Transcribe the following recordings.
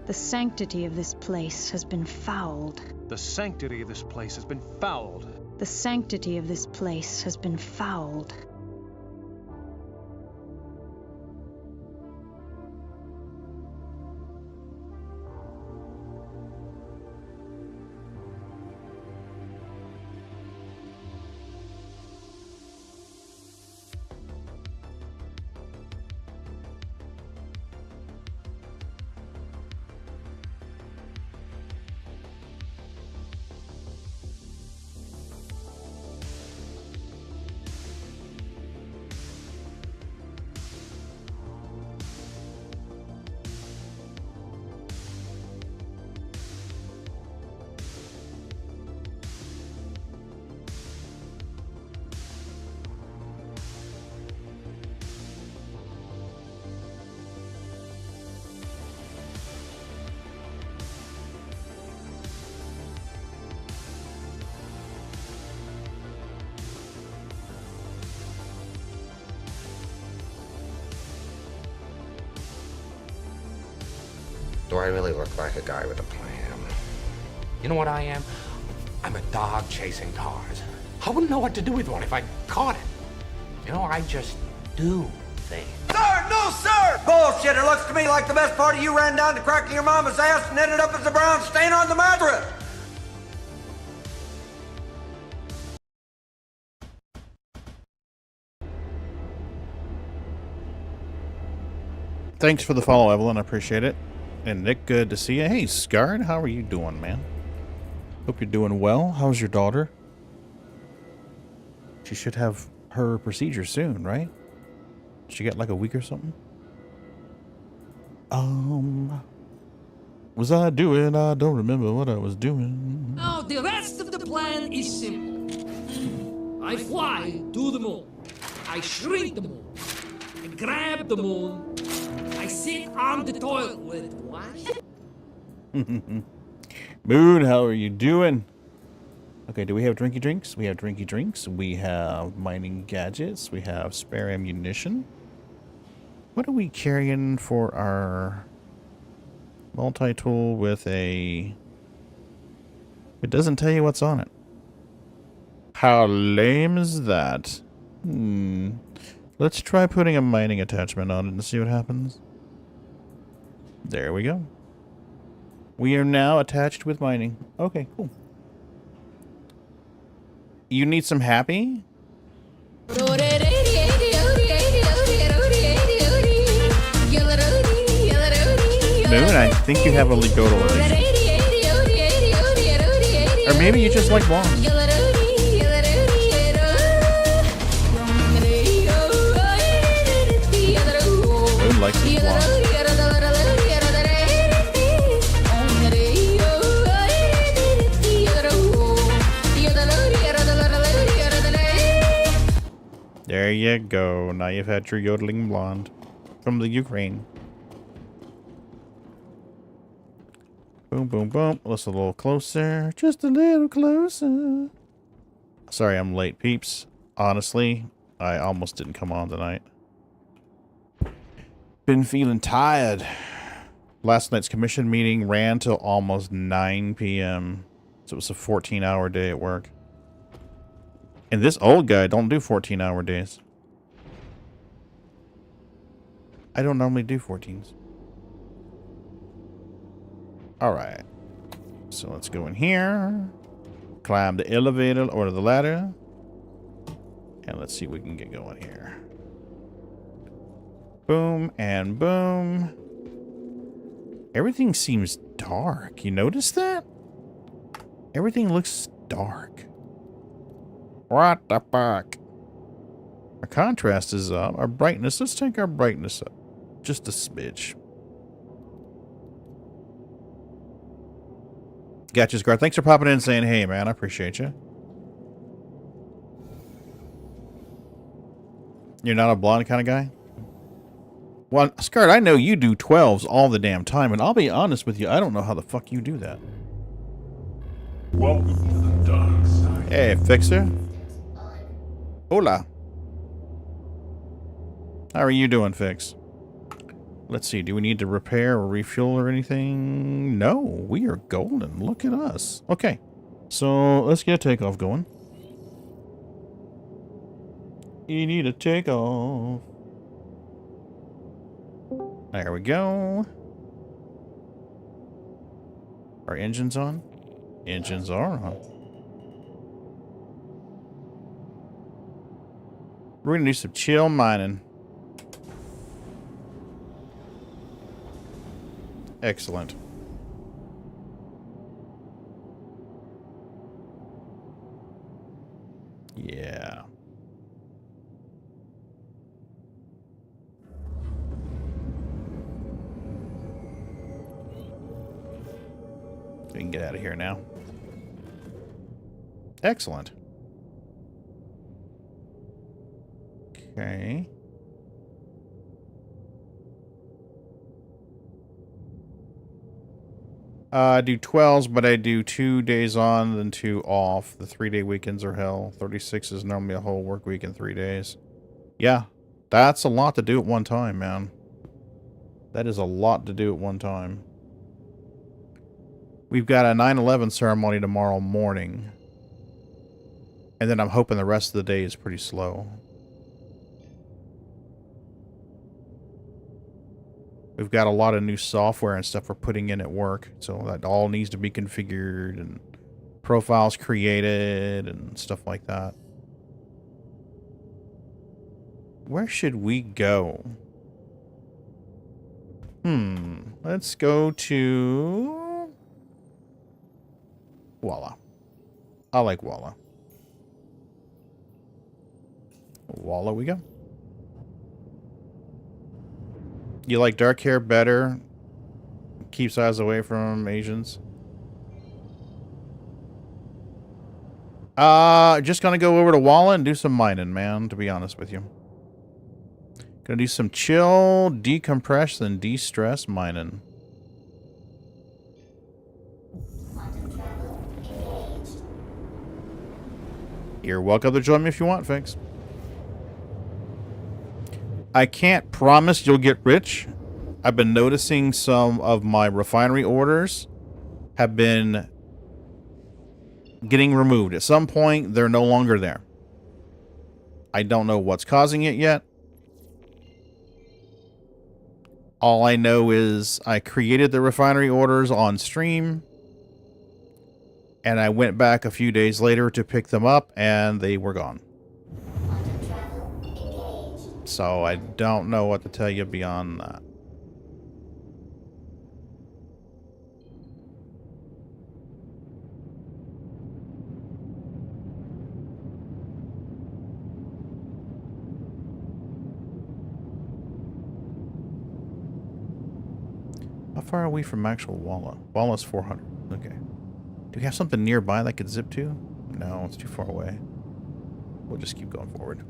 The sanctity of this place has been fouled. The sanctity of this place has been fouled. The sanctity of this place has been fouled. Do I really look like a guy with a plan? You know what I am? I'm a dog chasing cars. I wouldn't know what to do with one if I caught it. You know, I just do things. Sir, no, sir! Bullshit, it looks to me like the best part of you ran down to cracking your mama's ass and ended up as a brown stain on the mattress. Thanks for the follow, Evelyn. I appreciate it. And Nick, good to see you. Hey, Scarred, how are you doing, man? Hope you're doing well. How's your daughter? She should have her procedure soon, right? She got like a week or something? Was I doing? I don't remember what I was doing. Now, the rest of the plan is simple. I fly to the moon. I shrink the moon. I grab the moon. I sit on the toilet with what? Moon, how are you doing? Okay, do we have drinky drinks? We have drinky drinks. We have mining gadgets. We have spare ammunition. What are we carrying for our multi-tool with a... It doesn't tell you what's on it. How lame is that? Let's try putting a mining attachment on it and see what happens. There we go. We are now attached with mining. Okay, cool. You need some happy? Moon, I think you have a Ligoto addiction. Or maybe you just like blonde. Moon likes his blonde. There you go. Now you've had your yodeling blonde from the Ukraine. Boom, boom, boom. Let's a little closer. Just a little closer. Sorry I'm late, peeps. Honestly, I almost didn't come on tonight. Been feeling tired. Last night's commission meeting ran till almost 9 p.m. So it was a 14-hour day at work. And this old guy don't do 14-hour days. I don't normally do 14s. Alright. So let's go in here. Climb the elevator or the ladder. And let's see if we can get going here. Boom and boom. Everything seems dark. You notice that? Everything looks dark. What the fuck? Our contrast is up. Our brightness. Let's take our brightness up. Just a smidge. Gotcha, Scar. Thanks for popping in and saying, hey, man. I appreciate you. You're not a blonde kind of guy? Well, Scar, I know you do 12s all the damn time, and I'll be honest with you, I don't know how the fuck you do that. Welcome to the dark side. Hey, Fixer. Hola. How are you doing, Fix? Let's see. Do we need to repair or refuel or anything? No, we are golden. Look at us. Okay. So let's get takeoff going. You need a takeoff. There we go. Are engines on? Engines are on. We're gonna do some chill mining. Excellent. Yeah. We can get out of here now. Excellent. Okay. I do 12s, but I do 2 days on, then 2 off. The 3-day weekends are hell. 36 is normally a whole work week in 3 days. Yeah, that's a lot to do at one time, man. That is a lot to do at one time. We've got a 9/11 ceremony tomorrow morning. And then I'm hoping the rest of the day is pretty slow. We've got a lot of new software and stuff we're putting in at work. So that all needs to be configured and profiles created and stuff like that. Where should we go? Let's go to Walla. I like Walla. Walla we go. You like dark hair better? Keeps eyes away from Asians. Just gonna go over to Walla and do some mining, man, to be honest with you. Gonna do some chill, decompress, and de-stress mining. You're welcome to join me if you want, Fix. I can't promise you'll get rich. I've been noticing some of my refinery orders have been getting removed. At some point, they're no longer there. I don't know what's causing it yet. All I know is I created the refinery orders on stream, and I went back a few days later to pick them up, and they were gone. So I don't know what to tell you beyond that. How far are we from actual Walla? Walla's 400. Okay. Do we have something nearby that could zip to? No, it's too far away. We'll just keep going forward.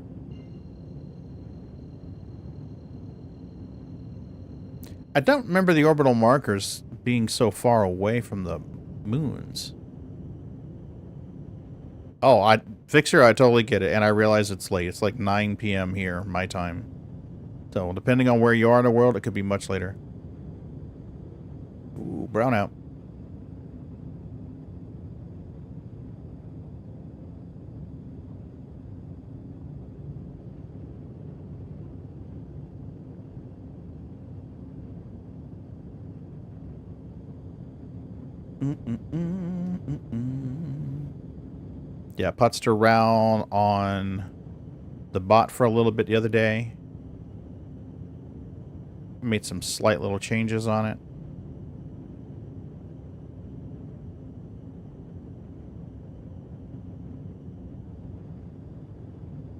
I don't remember the orbital markers being so far away from the moons. Oh, Fixer, I totally get it, and I realize it's late. It's like 9 p.m. here, my time. So, depending on where you are in the world, it could be much later. Ooh, brown out. Yeah, putzed around on the bot for a little bit the other day. Made some slight little changes on it.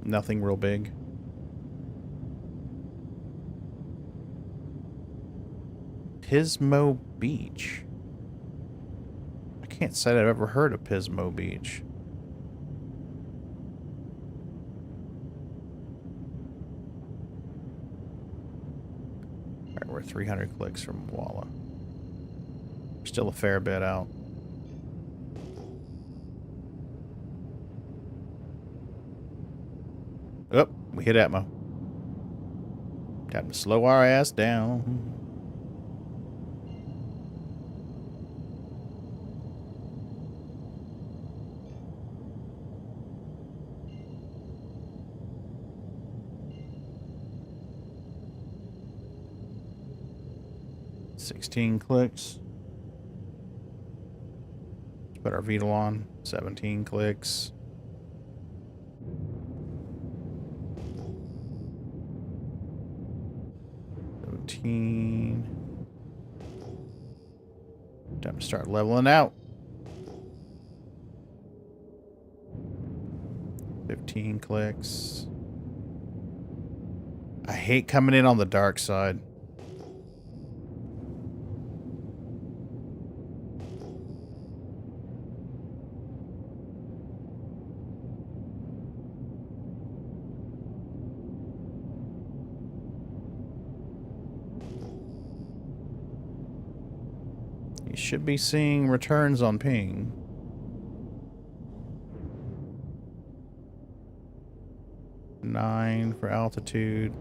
Nothing real big. Pismo Beach. I can't say I've ever heard of Pismo Beach. Alright, we're 300 clicks from Walla. Still a fair bit out. Oh, we hit Atmo. Time to slow our ass down. 16 clicks. Let's put our Beetle on. 17 clicks. Time to start leveling out. 15 clicks. I hate coming in on the dark side. You should be seeing returns on ping. Nine for altitude.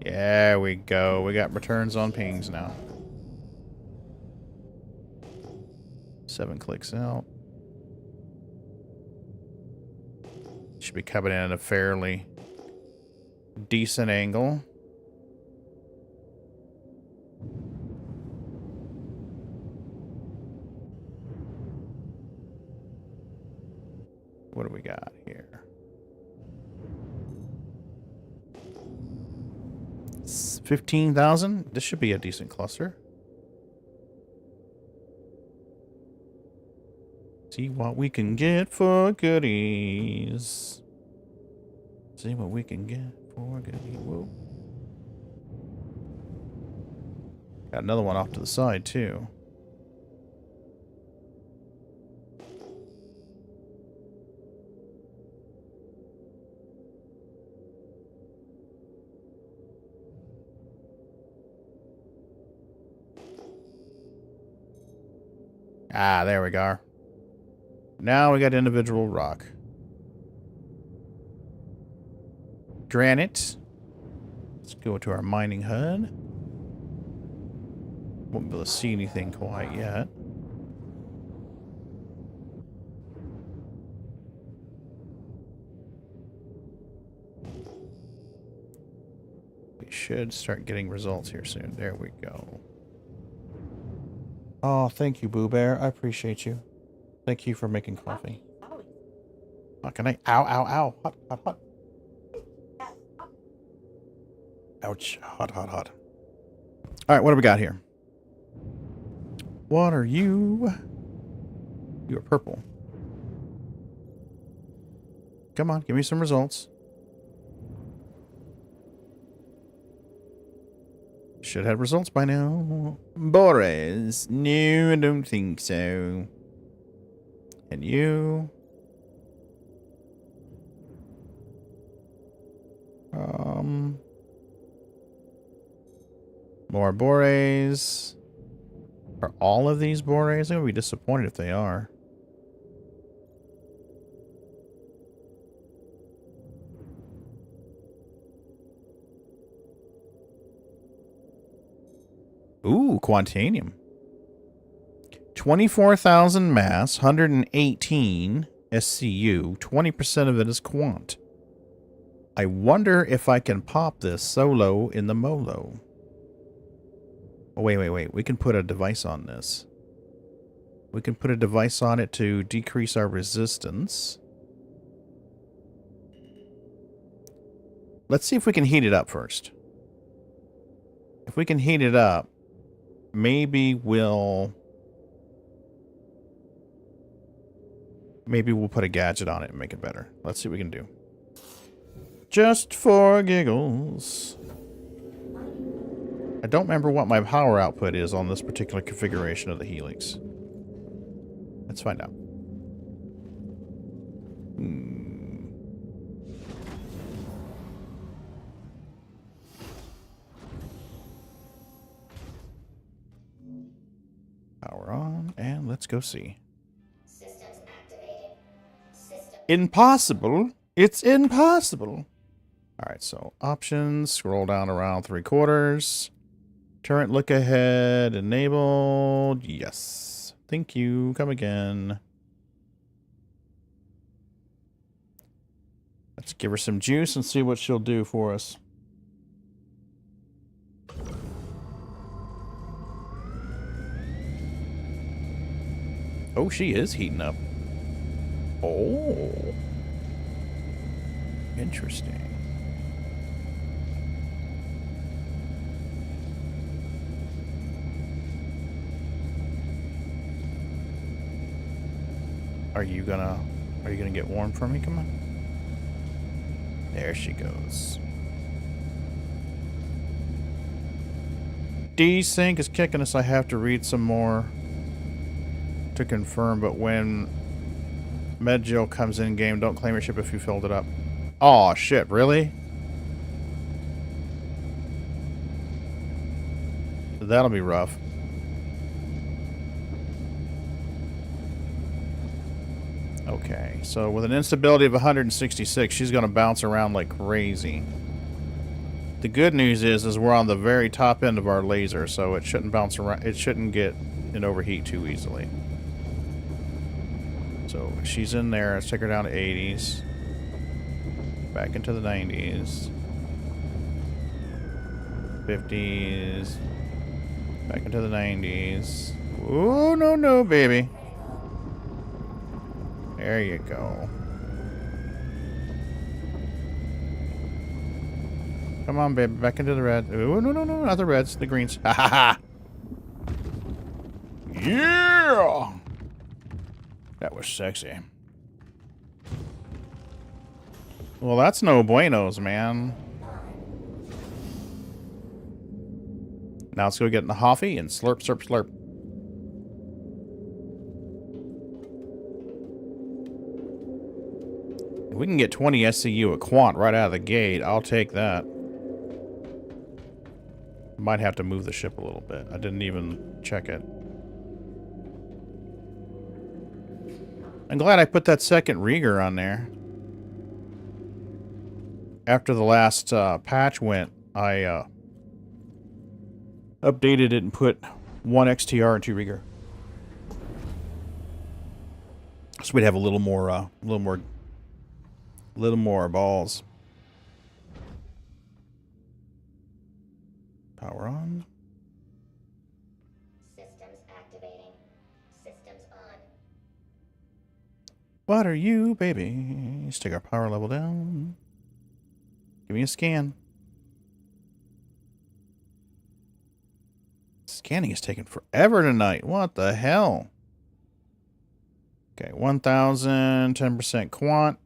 Yeah, we go. We got returns on pings now. 7 clicks out. Should be coming in at a fairly decent angle. What do we got here? 15,000? This should be a decent cluster. See what we can get for goodies. See what we can get for goodies. Whoa. Got another one off to the side, too. Ah, there we go. Now we got individual rock. Granite. Let's go to our mining HUD. Won't be able to see anything quite yet. We should start getting results here soon. There we go. Oh, thank you, Boo Bear. I appreciate you. Thank you for making coffee. How can I? Ow, ow, ow. Hot, hot, hot. Ouch. Hot, hot, hot. All right, what do we got here? What are you? You are purple. Come on, give me some results. Should have results by now. Boris. No, I don't think so. And you? More Bores. Are all of these Bores? I'm going to be disappointed if they are. Ooh, Quantanium. 24,000 mass, 118 SCU, 20% of it is Quant. I wonder if I can pop this solo in the Molo. Oh, wait. We can put a device on this. We can put a device on it to decrease our resistance. Let's see if we can heat it up first. If we can heat it up, maybe we'll put a gadget on it and make it better. Let's see what we can do. Just for giggles. I don't remember what my power output is on this particular configuration of the Helix. Let's find out. Power on, and let's go see. Systems activated. Impossible. It's impossible. Alright, so options, scroll down around 3/4. Turret look ahead enabled. Yes. Thank you. Come again. Let's give her some juice and see what she'll do for us. Oh, she is heating up. Oh. Interesting. Are you gonna get warm for me? Come on. There she goes. Desync is kicking us. I have to read some more to confirm, but when Medjill comes in game, don't claim your ship if you filled it up. Aw, shit, really? That'll be rough. Okay, so with an instability of 166, she's going to bounce around like crazy. The good news is we're on the very top end of our laser, so it shouldn't bounce around. It shouldn't get an overheat too easily. So she's in there. Let's take her down to 80s. Back into the 90s. 50s. Back into the 90s. Oh, no, no, baby. There you go. Come on, baby. Back into the red. Oh, no, no, no. Not the reds. The greens. Ha ha ha. Yeah! That was sexy. Well, that's no buenos, man. Now let's go get in the Hoffy and slurp, slurp, slurp. If we can get 20 SCU at Quant right out of the gate, I'll take that. Might have to move the ship a little bit. I didn't even check it. I'm glad I put that second Rieger on there. After the last patch went, I updated it and put 1 XTR and 2 Rieger. So we'd have a little more balls. Power on. Systems activating. Systems on. What are you, baby? Let's take our power level down. Give me a scan. Scanning is taking forever tonight. What the hell? Okay, 1,000, 10% quant.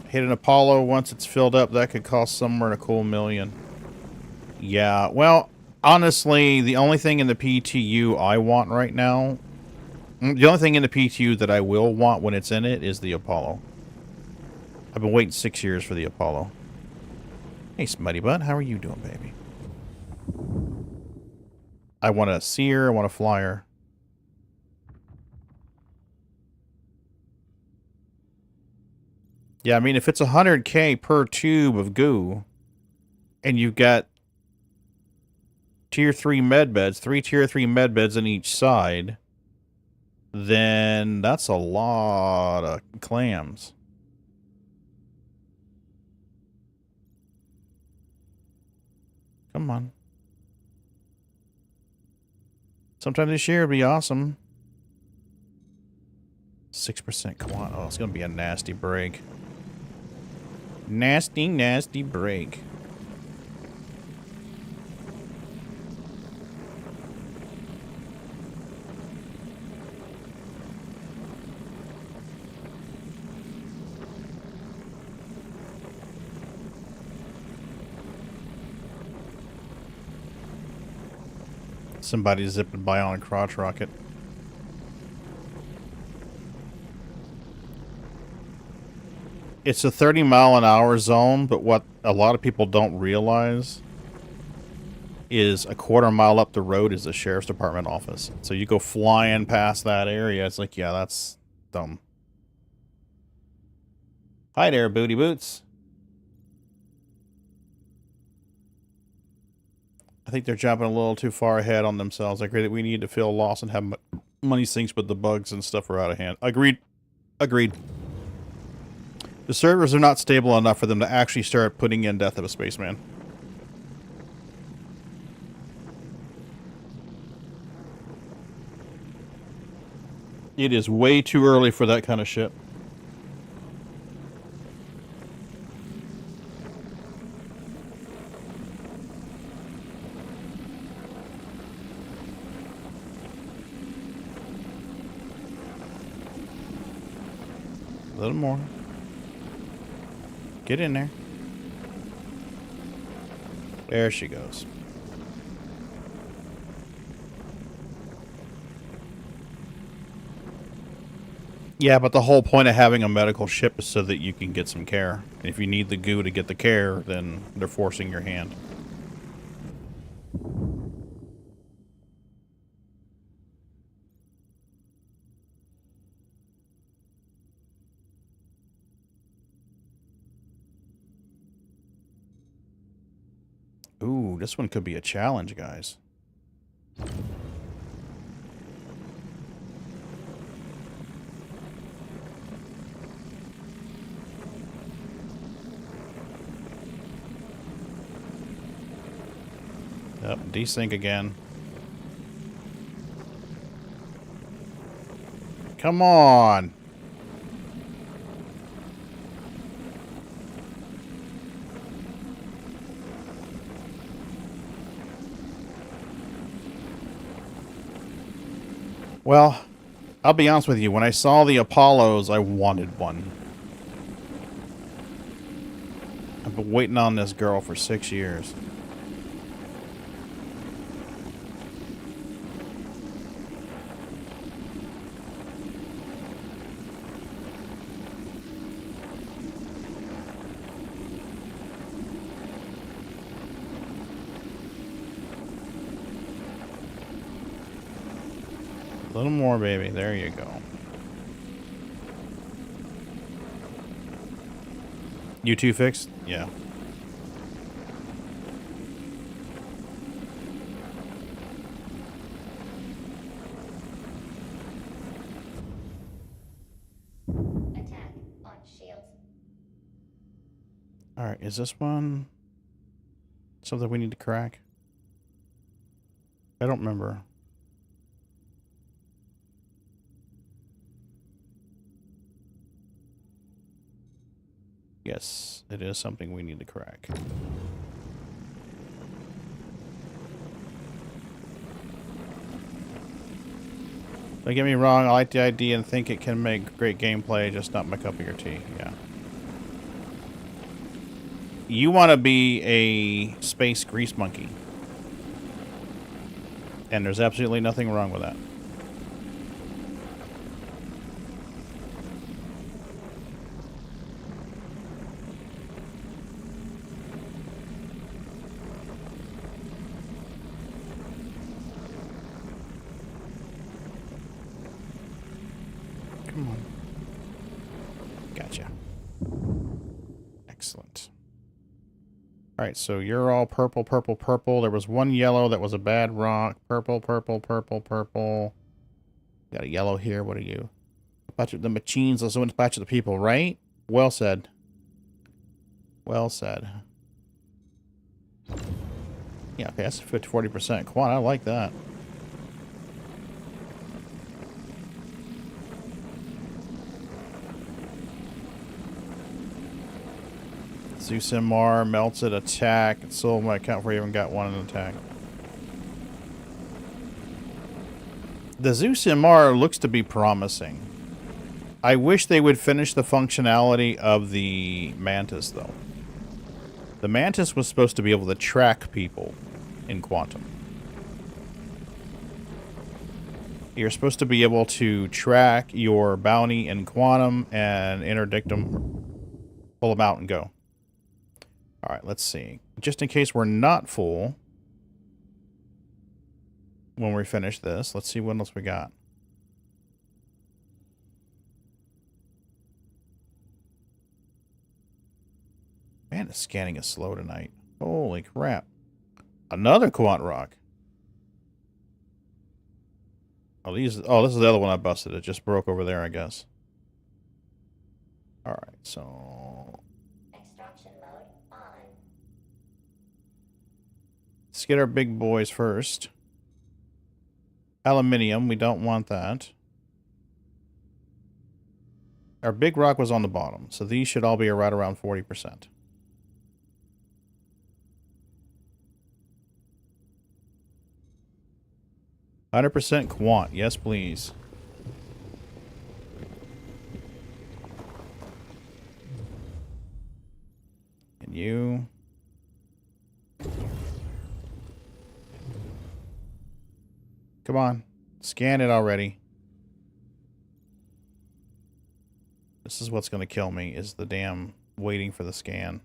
Hit an Apollo once it's filled up. That could cost somewhere in a cool million. Yeah, well, honestly, the only thing in the PTU I want right now... The only thing in the PTU that I will want when it's in it is the Apollo. I've been waiting 6 years for the Apollo. Hey, Smutty Butt, how are you doing, baby? I want a seer, I want a flyer. Yeah, I mean, if it's 100K per tube of goo, and you've got tier 3 med beds, 3 tier 3 med beds on each side, then that's a lot of clams. Come on. Sometime this year would be awesome. 6% quant. Oh, it's going to be a nasty break. Nasty, nasty break. Somebody's zipping by on a crotch rocket. It's a 30-mile-an-hour zone, but what a lot of people don't realize is a quarter mile up the road is the sheriff's department office. So you go flying past that area, it's like, yeah, that's dumb. Hi there, Booty Boots. I think they're jumping a little too far ahead on themselves. I agree that we need to feel lost and have money sinks, but the bugs and stuff are out of hand. Agreed. Agreed. The servers are not stable enough for them to actually start putting in Death of a Spaceman. It is way too early for that kind of shit. A little more. Get in there. There she goes. Yeah, but the whole point of having a medical ship is so that you can get some care. If you need the goo to get the care, then they're forcing your hand. Ooh, this one could be a challenge, guys. Yep, desync again. Come on! Well, I'll be honest with you. When I saw the Apollos, I wanted one. I've been waiting on this girl for 6 years. A little more, baby. There you go. You two fixed? Yeah. Attack on shields. Alright, is this one something we need to crack? I don't remember. Yes, it is something we need to crack. Don't get me wrong, I like the idea and think it can make great gameplay, just not my cup of your tea, yeah. You want to be a space grease monkey. And there's absolutely nothing wrong with that. Come on. Gotcha. Excellent. Alright, so you're all purple, purple, purple. There was one yellow that was a bad rock. Purple, purple, purple, purple. Got a yellow here. What are you? The machines also went to patch of the people, right? Well said. Well said. Yeah, okay, that's 40% quad. I like that. Zeus MR melts it, attack. It sold my account before you even got one in attack. The Zeus MR looks to be promising. I wish they would finish the functionality of the Mantis, though. The Mantis was supposed to be able to track people in Quantum. You're supposed to be able to track your bounty in Quantum and interdict them, pull them out, and go. Alright, let's see. Just in case we're not full when we finish this, let's see what else we got. Man, the scanning is slow tonight. Holy crap. Another quant rock. Oh, this is the other one I busted. It just broke over there, I guess. Alright, so Extraction mode on. let's get our big boys first. Aluminium, we don't want that. Our big rock was on the bottom, so these should all be right around 40%. %, quant. Yes, please. And you. Come on. Scan it already. This is what's going to kill me, is the damn waiting for the scan.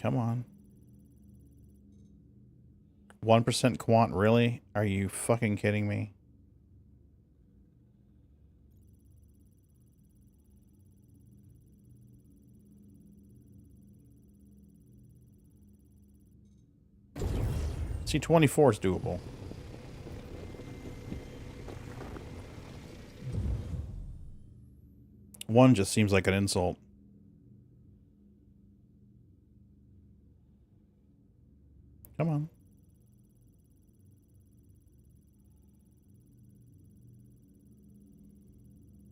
Come on. 1% quant, really? Are you fucking kidding me? See, 24 is doable. One just seems like an insult. Come on.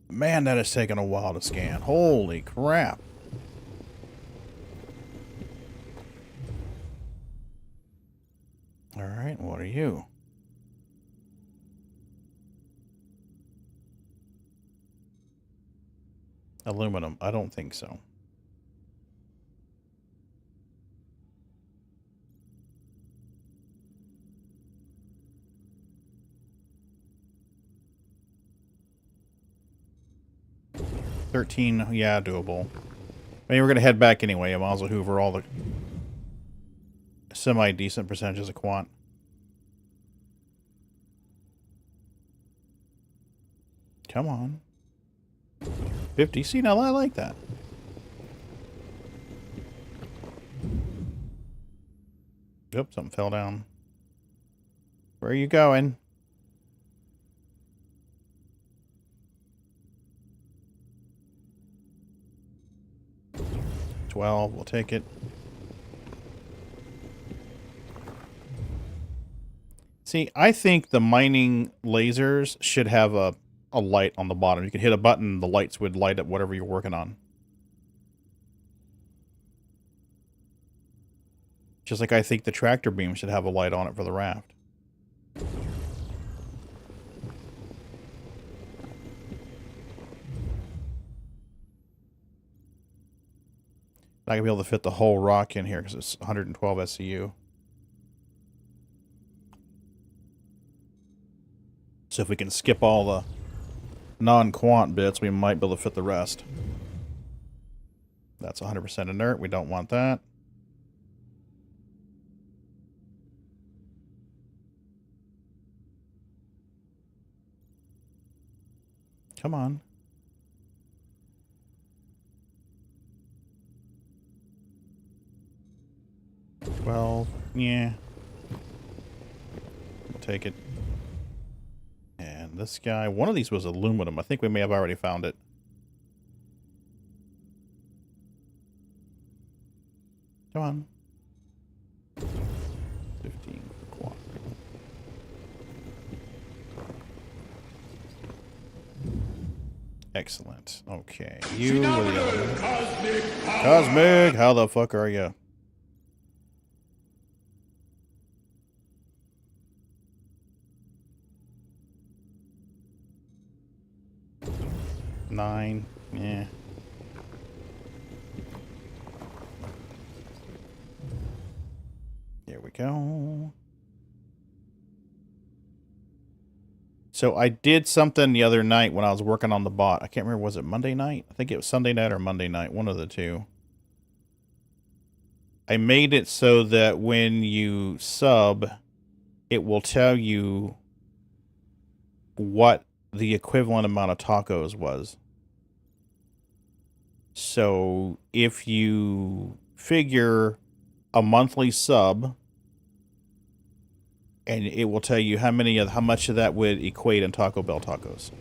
Man, that has taken a while to scan. Holy crap. Alright, what are you? Aluminum. I don't think so. $13, yeah, doable. I mean, we're gonna head back anyway. I might as well hoover all the semi-decent percentages of quant. Come on. 50. See, now I like that. Oops, something fell down. Where are you going? $12, we'll take it. See, I think the mining lasers should have a light on the bottom. You could hit a button, the lights would light up whatever you're working on. Just like I think the tractor beam should have a light on it for the raft. Not gonna be able to fit the whole rock in here because it's 112 SCU. So if we can skip all the non-quant bits, we might be able to fit the rest. That's 100% inert. We don't want that. Come on. Well, yeah. We'll take it. And this guy, one of these was aluminum. I think we may have already found it. Come on. 15 for quad. Excellent. Okay. You were the other one. Cosmic! How the fuck are you? Nine. Yeah. There we go. So I did something the other night when I was working on the bot. I can't remember, was it Monday night? I think it was Sunday night or Monday night, one of the two. I made it so that when you sub, it will tell you what the equivalent amount of tacos was. So if you figure a monthly sub, and it will tell you how much of that would equate in Taco Bell tacos.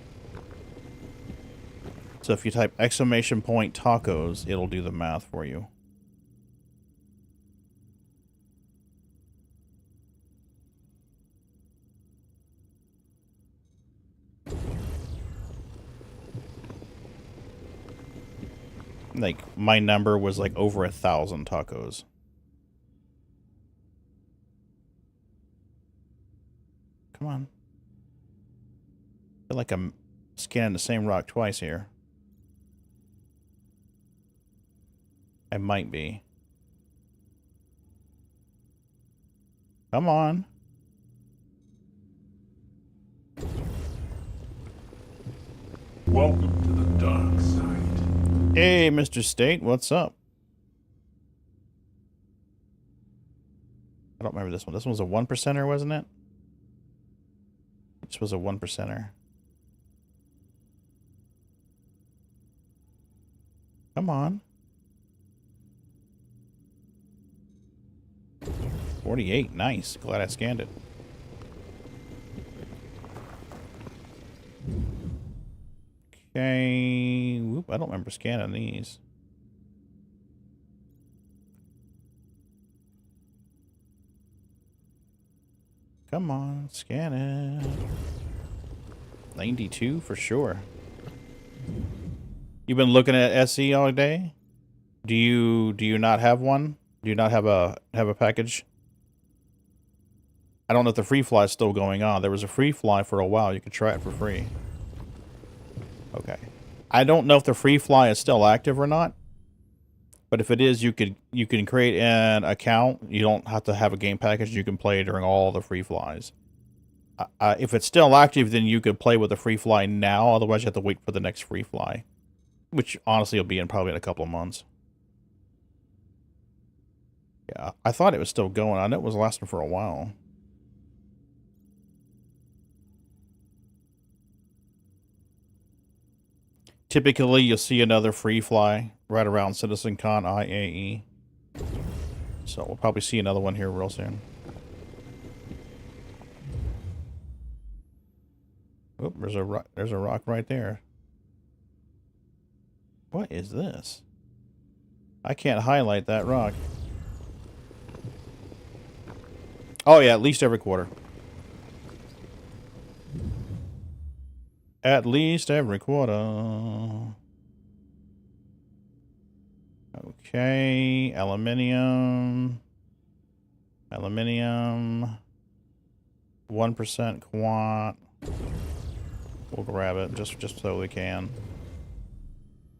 So if you type exclamation point tacos, it'll do the math for you. Like, my number was like over 1,000 tacos. Come on. I feel like I'm scanning the same rock twice here. I might be. Come on. Welcome to the dark side. Hey, Mr. State, what's up? I don't remember this one. This one was a 1%er, wasn't it? This was a 1%er. Come on. 48, nice. Glad I scanned it. Okay. Whoop, I don't remember scanning these. Come on, scan it. 92 for sure. You've been looking at SE all day? Do you not have one? Do you not have a package? I don't know if the free fly is still going on. There was a free fly for a while. You could try it for free. Okay. I don't know if the free fly is still active or not. But if it is, you can create an account. You don't have to have a game package. You can play during all the free flies. If it's still active, then you could play with the free fly now. Otherwise, you have to wait for the next free fly. Which, honestly, will be probably in a couple of months. Yeah, I thought it was still going. I know it was lasting for a while. Typically, you'll see another free fly right around CitizenCon IAE. So we'll probably see another one here real soon. Oh, there's a rock right there. What is this? I can't highlight that rock. Oh yeah, at least every quarter. At least every quarter. Okay, aluminium. Aluminium. 1% quant. We'll grab it just so we can.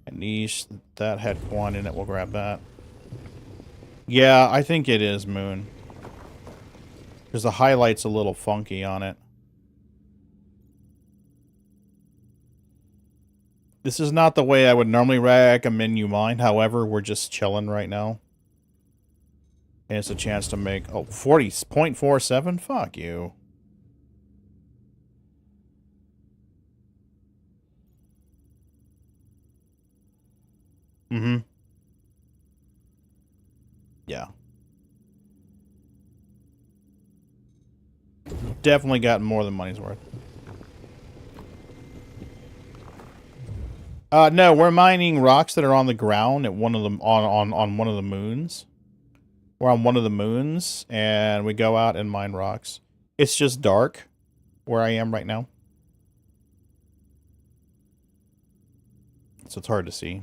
At least that had quant in it. We'll grab that. Yeah, I think it is Moon. Because the highlight's a little funky on it. This is not the way I would normally recommend you mine. However, we're just chilling right now. And it's a chance to make... Oh, 40.47? Fuck you. Mm-hmm. Yeah. Definitely gotten more than money's worth. No, we're mining rocks that are on the ground at one of them on one of the moons. We're on one of the moons, and we go out and mine rocks. It's just dark where I am right now. So it's hard to see.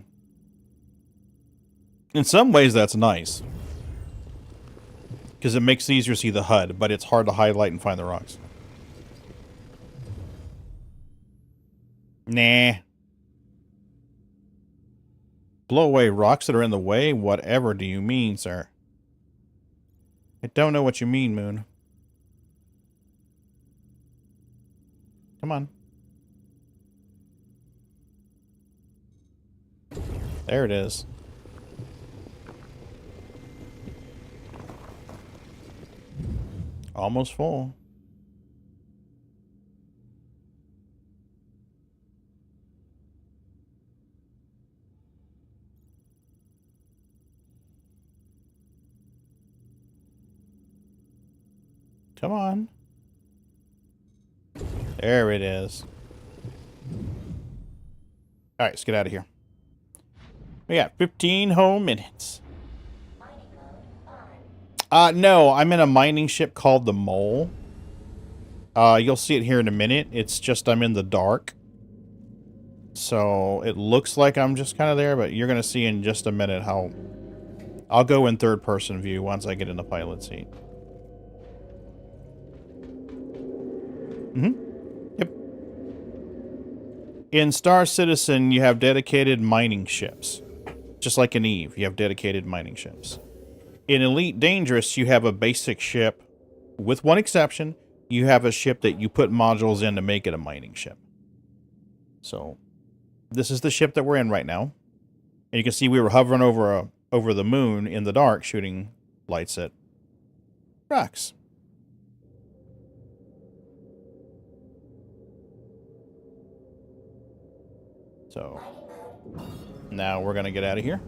In some ways, that's nice. Because it makes it easier to see the HUD, but it's hard to highlight and find the rocks. Nah. Blow away rocks that are in the way? Whatever do you mean, sir? I don't know what you mean, Moon. Come on. There it is. Almost full. Come on. There it is. Alright, let's get out of here. We got 15 whole minutes. No, I'm in a mining ship called the Mole. You'll see it here in a minute. It's just I'm in the dark. So it looks like I'm just kind of there, but you're going to see in just a minute how... I'll go in third-person view once I get in the pilot seat. Yep. In Star Citizen, you have dedicated mining ships. Just like in Eve, you have dedicated mining ships. In Elite Dangerous, you have a basic ship. With one exception, you have a ship that you put modules in to make it a mining ship. So, this is the ship that we're in right now. And you can see we were hovering over the moon in the dark, shooting lights at rocks. So, now we're going to get out of here.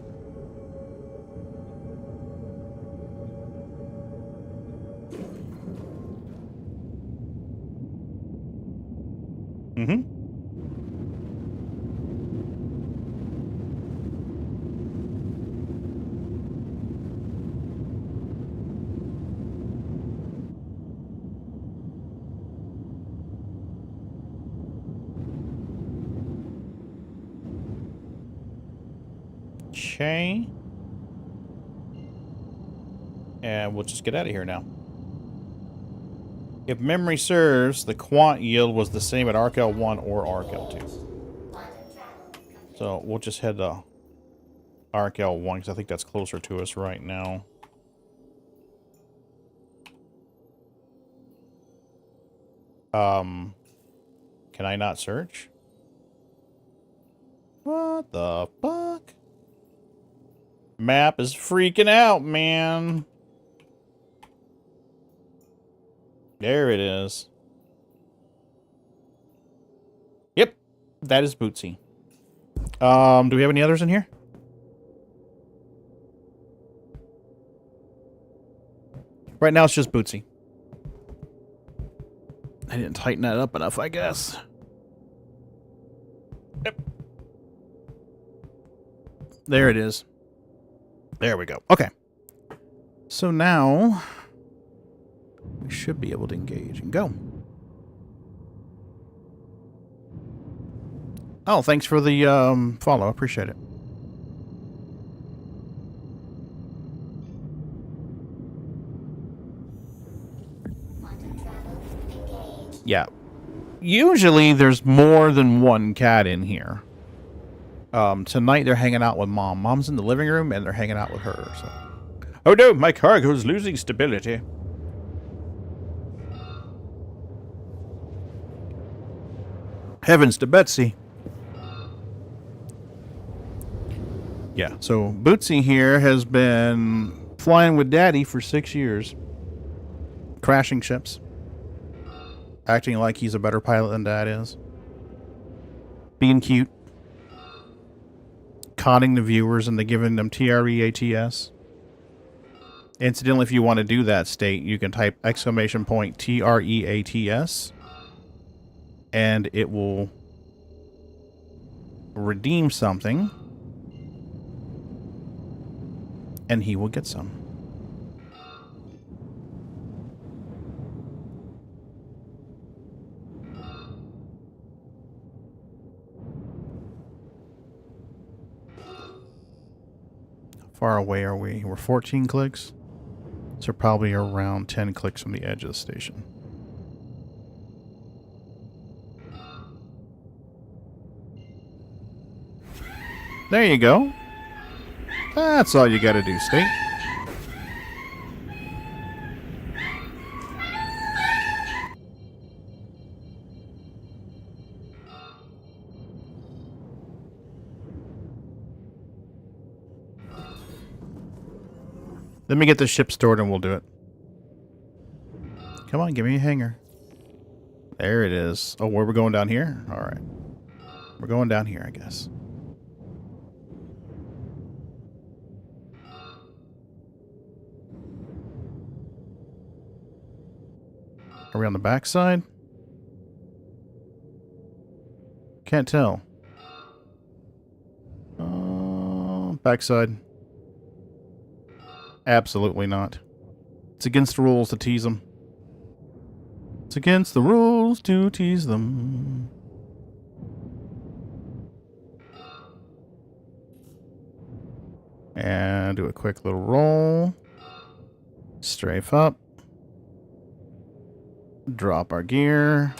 Okay. And we'll just get out of here now. If memory serves, the quant yield was the same at ArcL1 or ArcL2. So we'll just head to ArcL1 because I think that's closer to us right now. Can I not search? What the fuck? Map is freaking out, man. There it is. Yep, that is Bootsy. Do we have any others in here? Right now it's just Bootsy. I didn't tighten that up enough, I guess. Yep. There it is. There we go. Okay. So now we should be able to engage and go. Oh, thanks for the follow. Appreciate it. Yeah. Usually there's more than one cat in here. Tonight they're hanging out with Mom. Mom's in the living room and they're hanging out with her. So. Oh no, my cargo's losing stability. Heavens to Betsy. Yeah, so Bootsy here has been flying with Daddy for 6 years. Crashing ships. Acting like he's a better pilot than Dad is. Being cute. Conning the viewers into giving them TREATS. Incidentally, if you want to do that, state, you can type !TREATS. And it will redeem something. And he will get some. How far away are we? We're 14 clicks. So probably around 10 clicks from the edge of the station. There you go. That's all you gotta do, State. Let me get the ship stored and we'll do it. Come on, give me a hanger. There it is. Oh, where we're going down here? Alright. We're going down here, I guess. Are we on the back side? Can't tell. Backside. Absolutely not. It's against the rules to tease them. It's against the rules to tease them. And do a quick little roll. Strafe up. Drop our gear.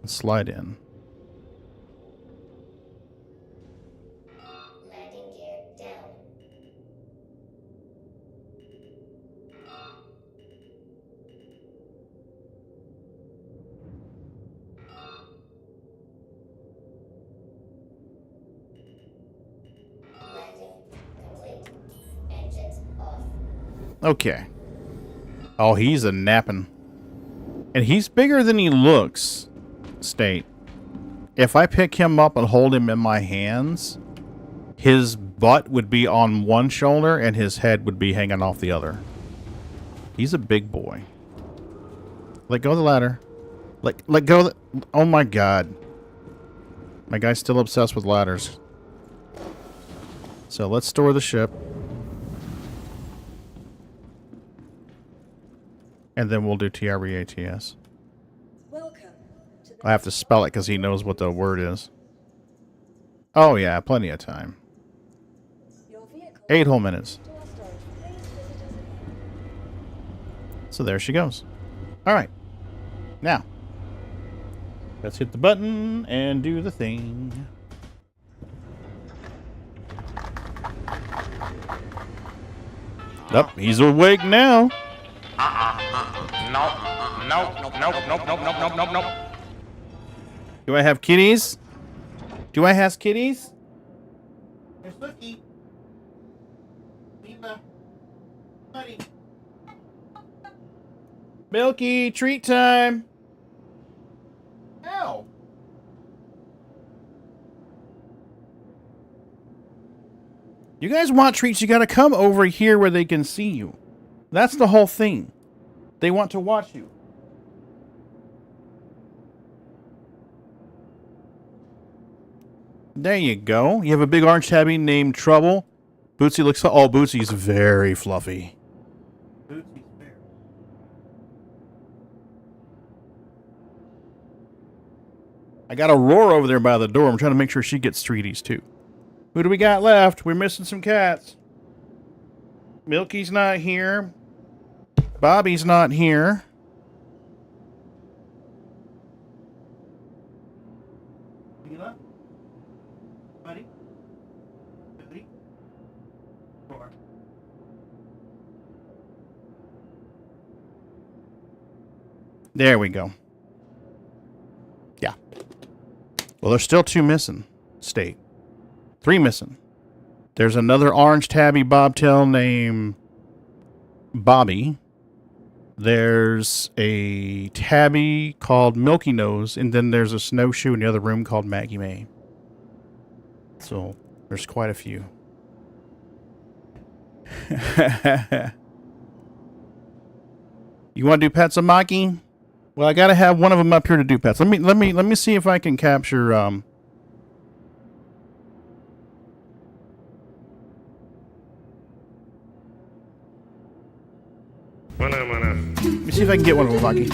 Slide in. Landing gear down. Landing complete. Engines off. Okay. Oh, he's a napping. And he's bigger than he looks. State. If I pick him up and hold him in my hands, his butt would be on one shoulder and his head would be hanging off the other. He's a big boy. Let go of the ladder. Let go of the... Oh my god. My guy's still obsessed with ladders. So let's store the ship. And then we'll do TRBATS. I have to spell it because he knows what the word is. Oh yeah, plenty of time. 8 whole minutes. So there she goes. Alright. Now. Let's hit the button and do the thing. Nope, he's awake now. Nope. Do I have kitties? Do I have kitties? There's Lookie. Viva. Buddy. Milky, treat time. Ow. You guys want treats, you gotta come over here where they can see you. That's the whole thing. They want to watch you. There you go. You have a big orange tabby named Trouble. Bootsy looks... Oh, Bootsy's very fluffy. Bootsy's very... I got a Roar over there by the door. I'm trying to make sure she gets treaties, too. Who do we got left? We're missing some cats. Milky's not here. Bobby's not here. Buddy? Buddy? Four. There we go. Yeah. Well, there's still 2 missing. State. 3 missing. There's another orange tabby bobtail named Bobby. There's a tabby called Milky Nose, and then there's a snowshoe in the other room called Maggie May. So, there's quite a few. You want to do pets, Amaki? Well, I gotta have one of them up here to do pets. Let me see if I can capture Let me see if I can get one of them, Amaki.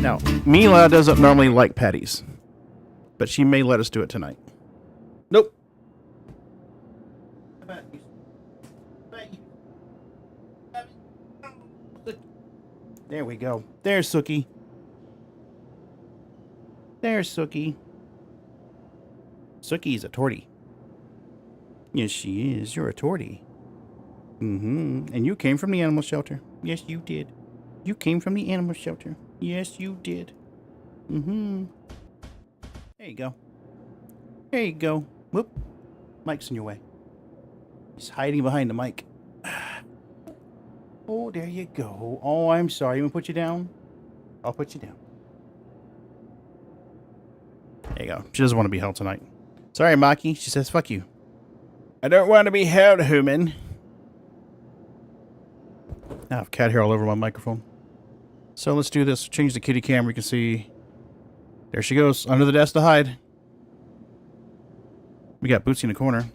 Now, Mila doesn't normally like patties, but she may let us do it tonight. Nope. There we go. There's Sookie. There's Sookie. Sookie's a tortie. Yes, she is. You're a tortie. And you came from the animal shelter. Yes, you did. You came from the animal shelter. Yes, you did. There you go. There you go. Whoop. Mike's in your way. He's hiding behind the mic. Oh, there you go. Oh, I'm sorry. You want to put you down? I'll put you down. There you go. She doesn't want to be held tonight. Sorry, Maki. She says, fuck you. I don't want to be held, human. Now I have cat hair all over my microphone. So let's do this. Change the kitty camera. You can see There she goes, under the desk to hide. We got Bootsy in the corner.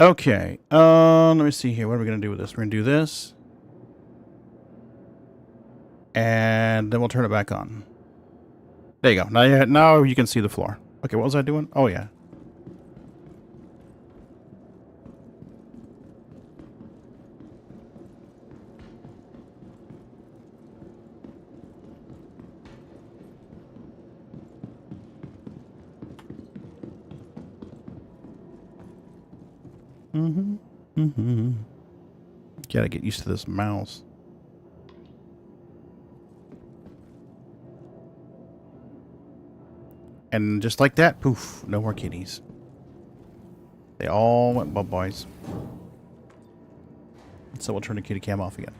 Okay, let me see here. What are we going to do with this? We're going to do this. And then we'll turn it back on. There you go. Now you can see the floor. Okay, what was I doing? Oh, yeah. Gotta get used to this mouse. And just like that, poof, no more kitties. They all went bye-byes. So we'll turn the kitty cam off again.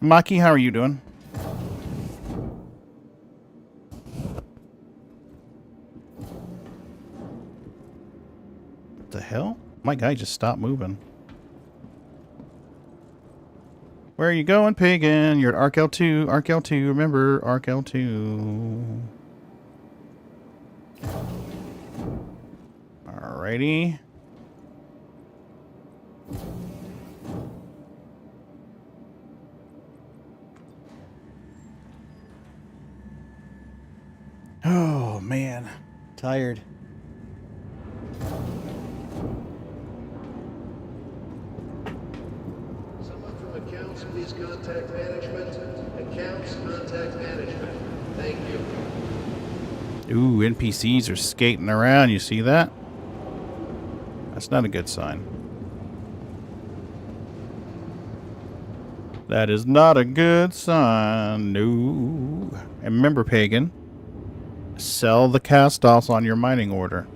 Maki, how are you doing? What the hell? My guy just stopped moving. Where are you going, Pagan? You're at Arc L2. Arc L2. Remember, Arc L2. Alrighty. Oh, man. Tired. Accounts, please contact management. Accounts, contact management. Thank you. Ooh, NPCs are skating around. You see that? That's not a good sign. That is not a good sign. No. And remember, Pagan, sell the cast-offs on your mining order.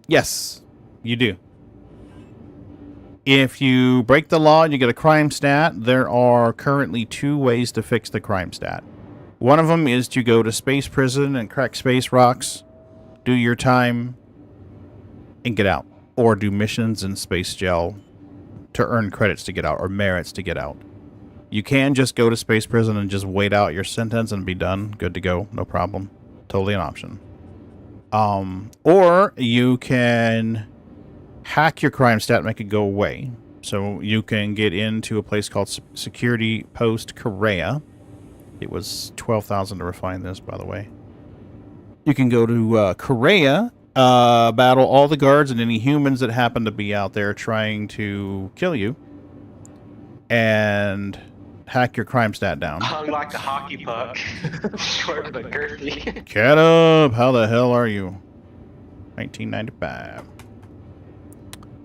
Yes. You do. If you break the law and you get a crime stat, there are currently 2 ways to fix the crime stat. One of them is to go to space prison and crack space rocks, do your time, and get out. Or do missions in space jail to earn credits to get out, or merits to get out. You can just go to space prison and just wait out your sentence and be done. Good to go. No problem. Totally an option. Or you can hack your crime stat and make it go away. So you can get into a place called Security Post Korea. It was 12,000 to refine this, by the way. You can go to Korea, battle all the guards and any humans that happen to be out there trying to kill you, and hack your crime stat down. Hung like a hockey puck. Short but girthy. Cat up! How the hell are you? 1995.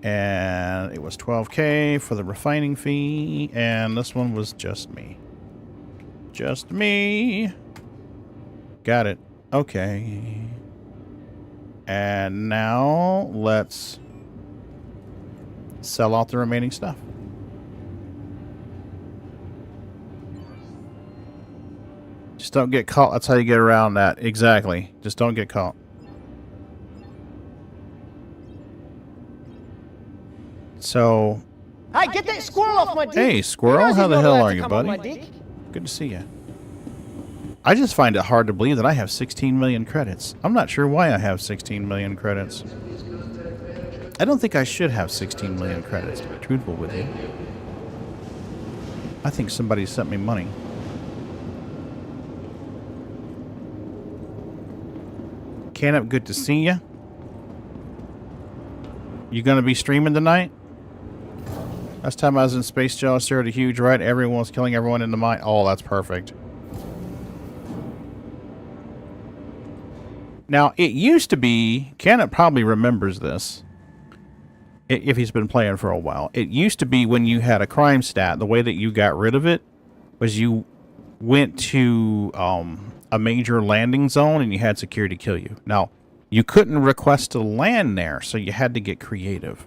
And it was 12K for the refining fee, and this one was just me. Just me. Got it. Okay. And now let's sell out the remaining stuff. Just don't get caught. That's how you get around that. Exactly. Just don't get caught. So. Hey, get that squirrel off my dick! Hey, squirrel, how the hell are you, buddy? Good to see you. I just find it hard to believe that I have 16 million credits. I'm not sure why I have 16 million credits. I don't think I should have 16 million credits, to be truthful with you. I think somebody sent me money. Can Up, good to see you. You gonna be streaming tonight? Last time I was in Space Jail, I started a huge riot. Everyone was killing everyone in the mine. Oh, that's perfect. Now, it used to be, Canup probably remembers this, if he's been playing for a while. It used to be when you had a crime stat, the way that you got rid of it was you went to a major landing zone and you had security kill you. Now, you couldn't request to land there, so you had to get creative.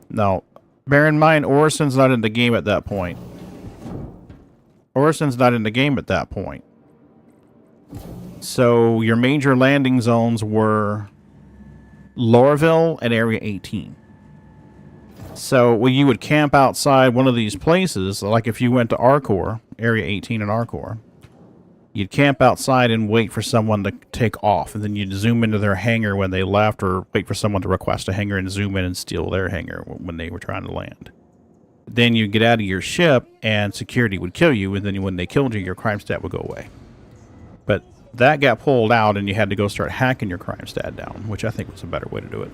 Now, bear in mind, Orison's not in the game at that point. Orison's not in the game at that point. So your major landing zones were Lorville and Area 18. So when you would camp outside one of these places, like if you went to Arcor, Area 18 and Arcor, you'd camp outside and wait for someone to take off, and then you'd zoom into their hangar when they left, or wait for someone to request a hangar and zoom in and steal their hangar when they were trying to land. Then you'd get out of your ship, and security would kill you, and then when they killed you, your crime stat would go away. But that got pulled out, and you had to go start hacking your crime stat down, which I think was a better way to do it.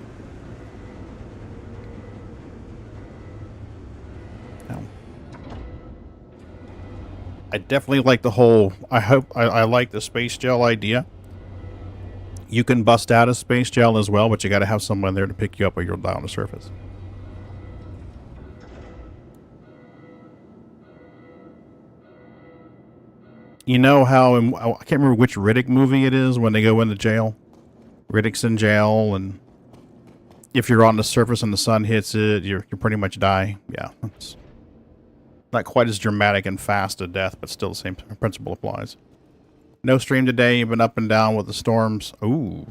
I definitely like the whole, I like the space gel idea. You can bust out a space gel as well, but you got to have someone there to pick you up or you'll die on the surface. You know how, I can't remember which Riddick movie it is when they go into jail. Riddick's in jail, and if you're on the surface and the sun hits it, you pretty much die. Yeah, it's not quite as dramatic and fast a death, but still the same principle applies. No stream today. You've been up and down with the storms. Ooh.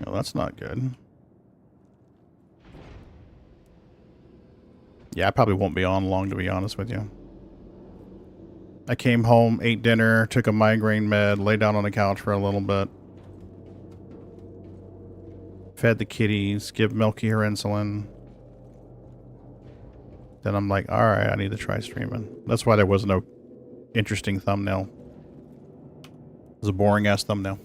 No, that's not good. Yeah, I probably won't be on long, to be honest with you. I came home, ate dinner, took a migraine med, lay down on the couch for a little bit. Fed the kitties, give Milky her insulin. Then I'm like, alright, I need to try streaming. That's why there was no interesting thumbnail. It was a boring-ass thumbnail.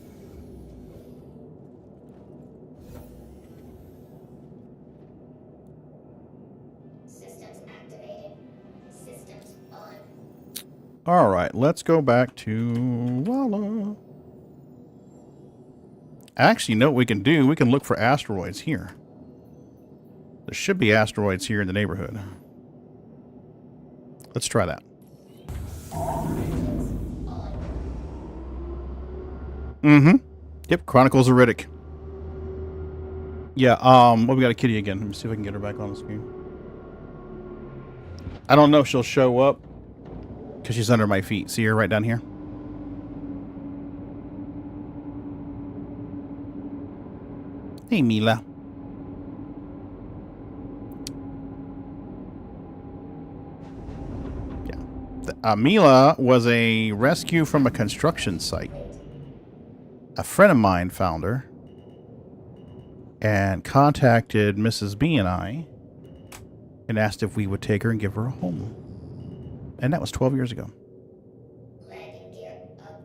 Systems activated. Systems on. Alright, let's go back to Lala. Actually, you know what we can do? We can look for asteroids here. There should be asteroids here in the neighborhood. Let's try that. Mm-hmm. Yep, Chronicles of Riddick. Yeah, well, we got a kitty again. Let me see if I can get her back on the screen. I don't know if she'll show up because she's under my feet. See her right down here? Hey, Mila. Mila was a rescue from a construction site. A friend of mine found her and contacted Mrs. B and I and asked if we would take her and give her a home. And that was 12 years ago. Landing gear up.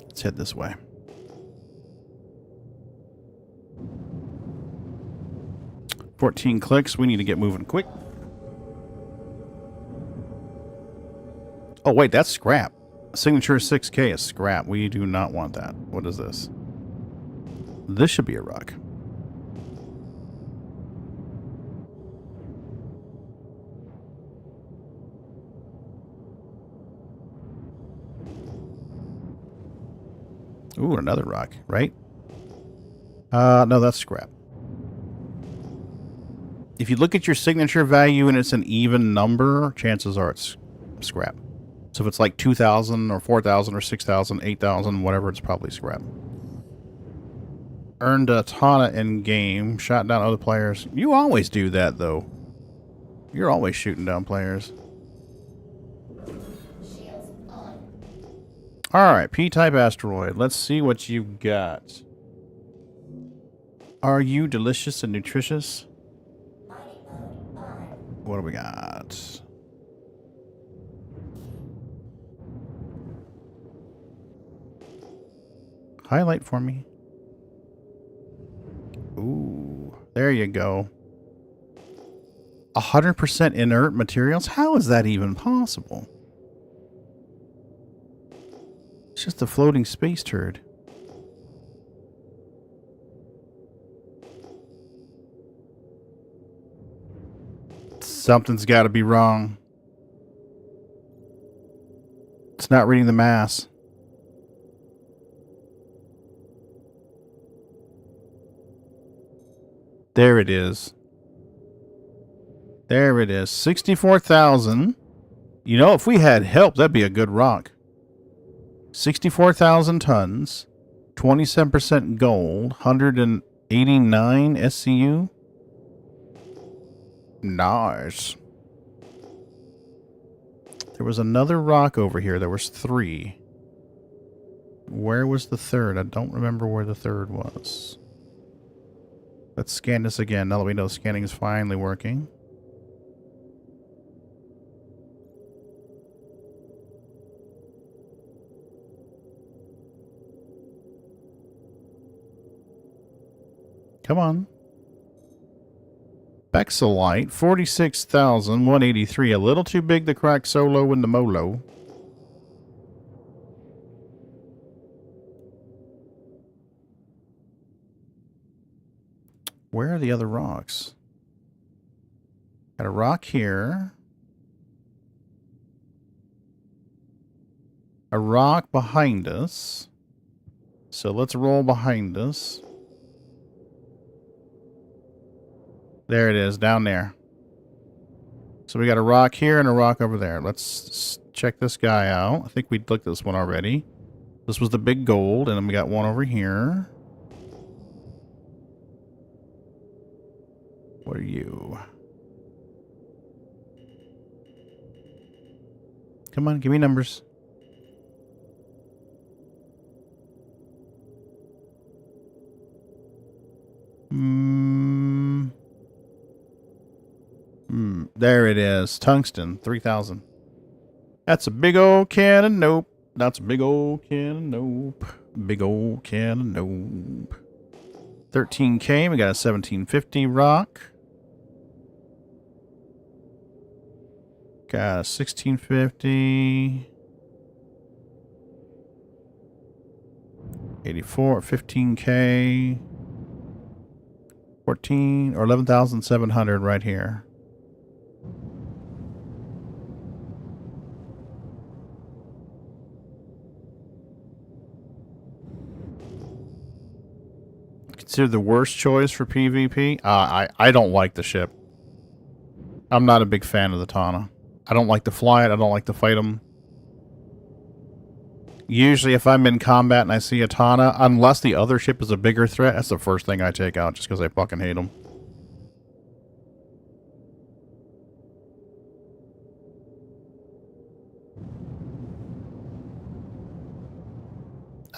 Let's head this way. $14 clicks. We need to get moving quick. Oh, wait, that's scrap. Signature 6K is scrap. We do not want that. What is this? This should be a rock. Ooh, another rock, right? No, that's scrap. If you look at your signature value and it's an even number, chances are it's scrap. So if it's like 2,000 or 4,000 or 6,000, 8,000, whatever, it's probably scrap. Earned a Tana in game, shot down other players. You always do that, though. You're always shooting down players. Shields on. Alright, P-type asteroid. Let's see what you've got. Are you delicious and nutritious? Mining mode on. What do we got? Highlight for me. Ooh, there you go. 100% inert materials? How is that even possible? It's just a floating space turd. Something's got to be wrong. It's not reading the mass. There it is. There it is. 64,000. You know, if we had help, that'd be a good rock. 64,000 tons. 27% gold. 189 SCU. Nice. There was another rock over here. There was 3. Where was the third? I don't remember where the third was. Let's scan this again now that we know scanning is finally working. Come on. Bexelite, 46,183. A little too big to crack solo in the Molo. Where are the other rocks? Got a rock here. A rock behind us. So let's roll behind us. There it is, down there. So we got a rock here and a rock over there. Let's check this guy out. I think we looked at this one already. This was the big gold, and then we got one over here. What are you? Come on, give me numbers. There it is. Tungsten, 3,000. That's a big old can of nope. That's a big old can of nope. Big old can of nope. 13K, we got a 1750 rock. Got a 1650. 84, 15K. 14 or 11,700 right here. Consider the worst choice for PvP? I don't like the ship. I'm not a big fan of the Tana. I don't like to fly it. I don't like to fight them. Usually if I'm in combat and I see a Tana, unless the other ship is a bigger threat, that's the first thing I take out just because I fucking hate them.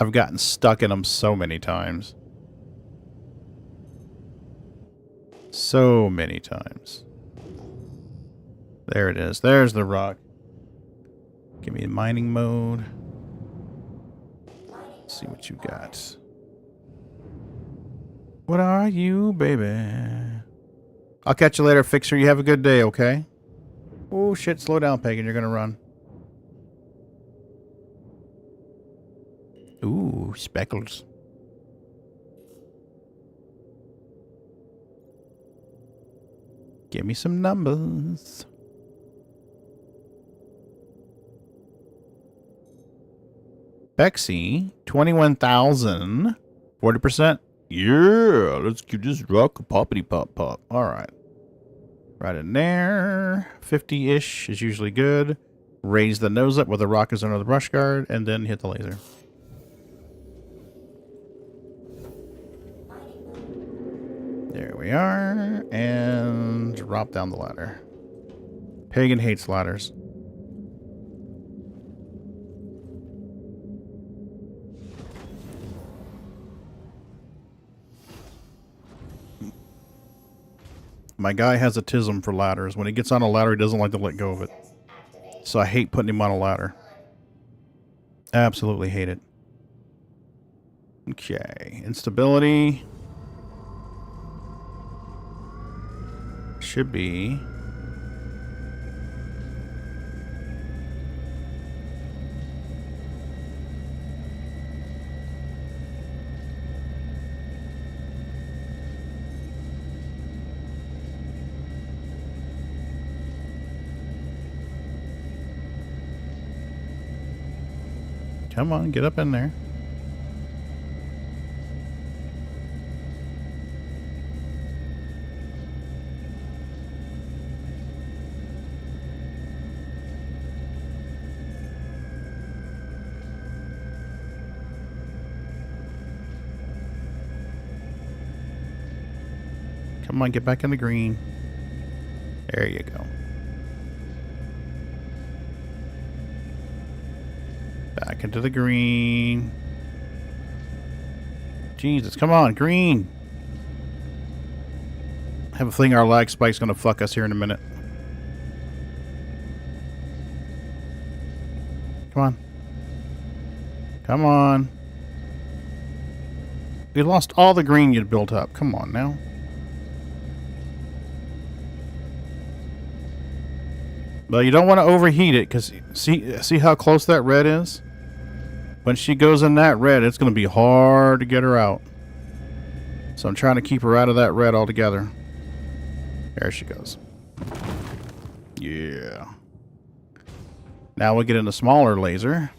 I've gotten stuck in them so many times. So many times. There it is. There's the rock. Give me mining mode. Let's see what you got. What are you, baby? I'll catch you later, Fixer. You have a good day, okay? Oh, shit. Slow down, Pagan. You're gonna run. Ooh, speckles. Give me some numbers. Bexy, 21,000. 40%. Yeah, let's give this rock a poppity pop pop. Alright. Right in there. 50-ish is usually good. Raise the nose up where the rock is under the brush guard, and then hit the laser. There we are. And drop down the ladder. Pagan hates ladders. My guy has a tism for ladders. When he gets on a ladder, he doesn't like to let go of it. So I hate putting him on a ladder. Absolutely hate it. Okay. Instability. Should be. Come on, get up in there. Come on, get back in the green. There you go. Back into the green. Jesus, come on, green. I have a feeling our lag spike's gonna fuck us here in a minute. Come on. Come on. We lost all the green you'd built up. Come on now. But you don't want to overheat it, because see how close that red is? When she goes in that red, it's going to be hard to get her out. So I'm trying to keep her out of that red altogether. There she goes. Yeah. Now we'll get in a smaller laser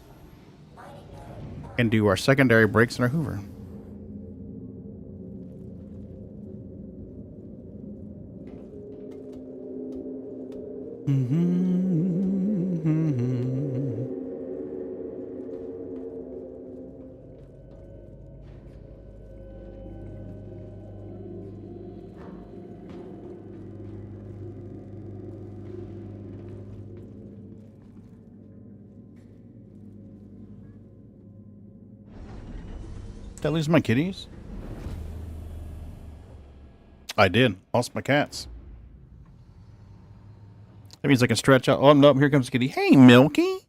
and do our secondary brakes in our Hoover. Did I lose my kitties? I did. Lost my cats. That means I can stretch out. Oh, no, here comes Kitty. Hey, Milky.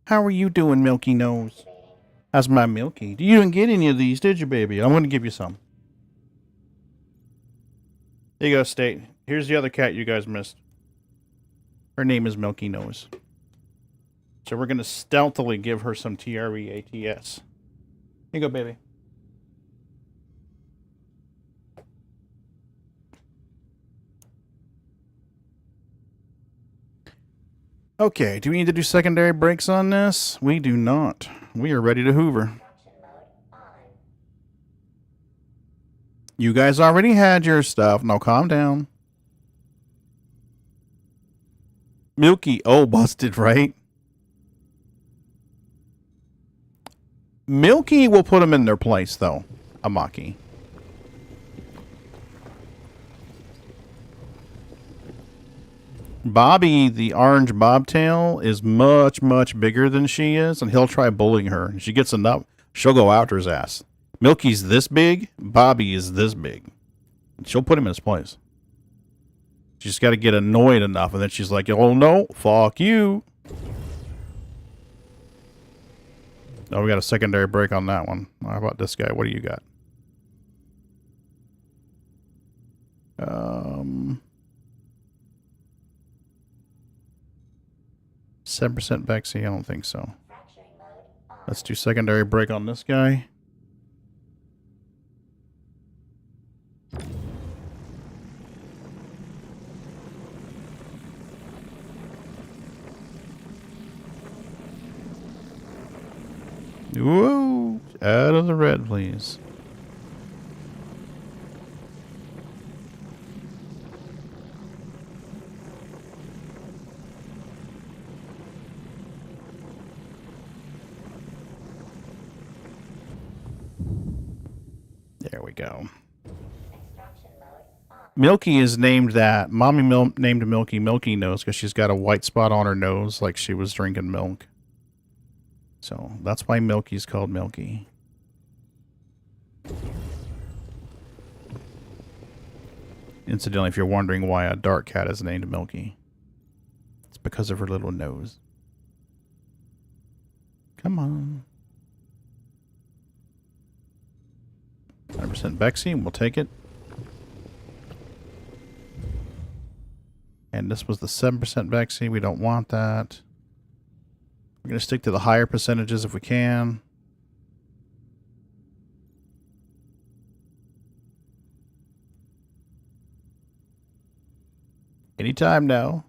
How are you doing, Milky Nose? How's my Milky? You didn't get any of these, did you, baby? I'm going to give you some. There you go, State. Here's the other cat you guys missed. Her name is Milky Nose. So we're going to stealthily give her some TREATS. Here you go, baby. Okay, do we need to do secondary brakes on this? We do not. We are ready to Hoover. You guys already had your stuff. Now calm down. Milky. Oh, busted, right? Milky will put them in their place, though. Amaki. Bobby, the orange bobtail, is much, much bigger than she is, and he'll try bullying her. If she gets enough, she'll go after his ass. Milky's this big, Bobby is this big. She'll put him in his place. She's got to get annoyed enough, and then she's like, oh no, fuck you. Oh, we got a secondary brake on that one. How about this guy? What do you got? 7% backseat? I don't think so. Let's do secondary brake on this guy. Whoa! Out of the red, please. There we go. Milky is named that. Mommy named Milky Milky Nose because she's got a white spot on her nose like she was drinking milk. So that's why Milky's called Milky. Incidentally, if you're wondering why a dark cat is named Milky, it's because of her little nose. Come on. 100% Bexy, we'll take it. And this was the 7% Bexy. We don't want that. We're going to stick to the higher percentages if we can. Anytime now.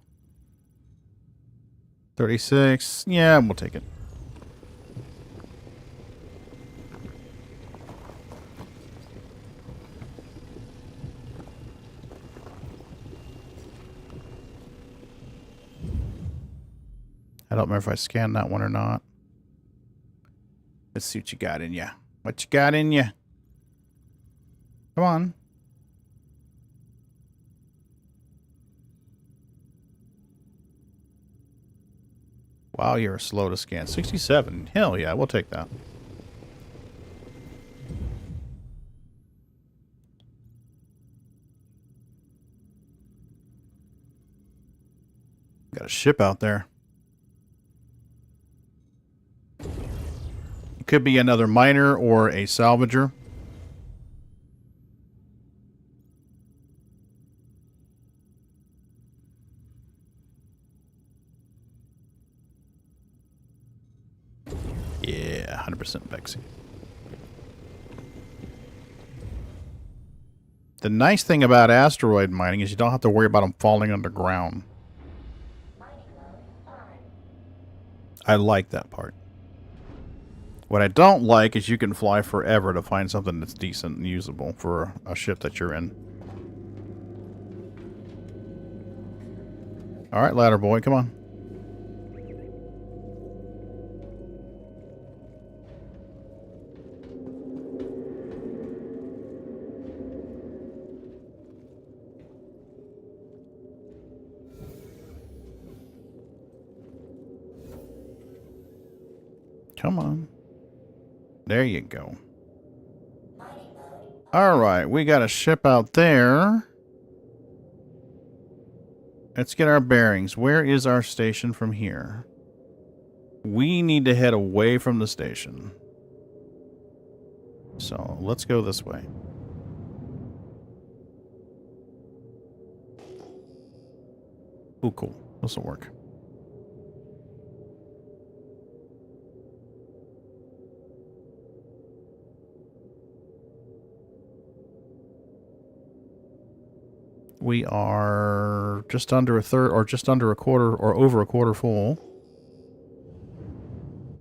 36. Yeah, we'll take it. I don't remember if I scanned that one or not. Let's see what you got in ya. What you got in ya? Come on. Wow, you're slow to scan. 67. Hell yeah, we'll take that. Got a ship out there. It could be another miner or a salvager. Yeah, 100% Vexing. The nice thing about asteroid mining is you don't have to worry about them falling underground. I like that part. What I don't like is you can fly forever to find something that's decent and usable for a ship that you're in. Alright, ladder boy, come on. Come on. There you go. Alright, we got a ship out there. Let's get our bearings. Where is our station from here? We need to head away from the station. So, let's go this way. Ooh, cool. This'll work. We are just under a third, or just under a quarter, or over a quarter full.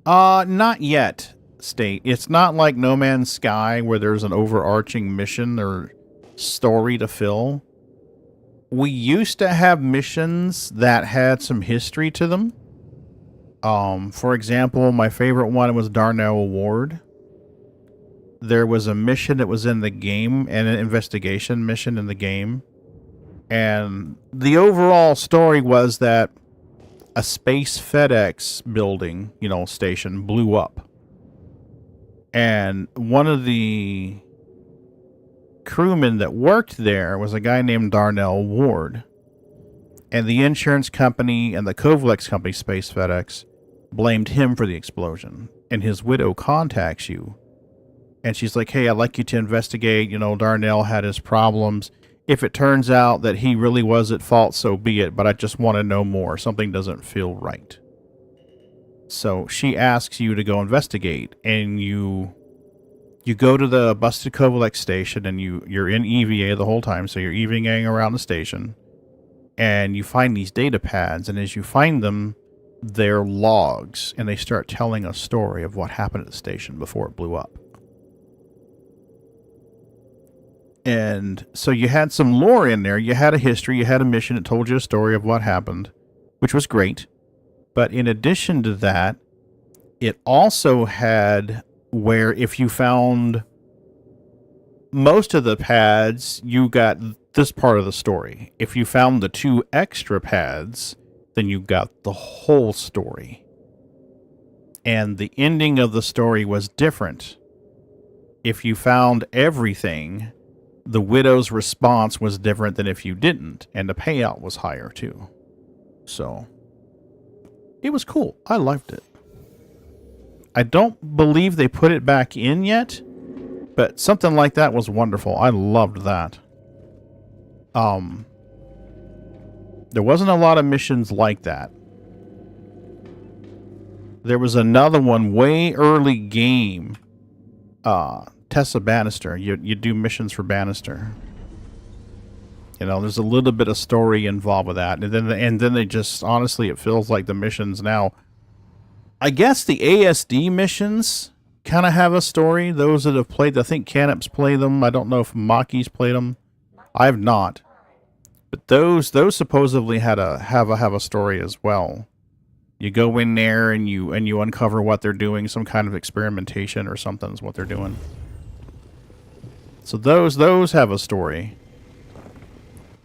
Not yet, State. It's not like No Man's Sky where there's an overarching mission or story to fill. We used to have missions that had some history to them. For example, my favorite one was Darnell Ward. There was a mission that was in the game, and an investigation mission in the game. And the overall story was that a space FedEx building, station blew up. And one of the crewmen that worked there was a guy named Darnell Ward. And the insurance company and the Kovalex company, Space FedEx, blamed him for the explosion. And his widow contacts you. And she's like, hey, I'd like you to investigate. Darnell had his problems. If it turns out that he really was at fault, so be it, but I just want to know more. Something doesn't feel right. So she asks you to go investigate, and you go to the busted Kovalex station, and you're in EVA the whole time, so you're EVAing around the station, and you find these data pads, and as you find them, they're logs, and they start telling a story of what happened at the station before it blew up. And so you had some lore in there. You had a history. You had a mission. It told you a story of what happened, which was great. But in addition to that, it also had where if you found most of the pads, you got this part of the story. If you found the 2 extra pads, then you got the whole story. And the ending of the story was different. If you found everything, the widow's response was different than if you didn't, and the payout was higher too. So, it was cool. I liked it. I don't believe they put it back in yet, but something like that was wonderful. I loved that. There wasn't a lot of missions like that. There was another one way early game, Tessa Bannister. You do missions for Bannister. There's a little bit of story involved with that. And then they just, honestly, it feels like the missions now. I guess the ASD missions kind of have a story. Those that have played, I think Canips play them. I don't know if Maki's played them. I have not. But those supposedly have a story as well. You go in there and you uncover what they're doing, some kind of experimentation or something is what they're doing. So those have a story.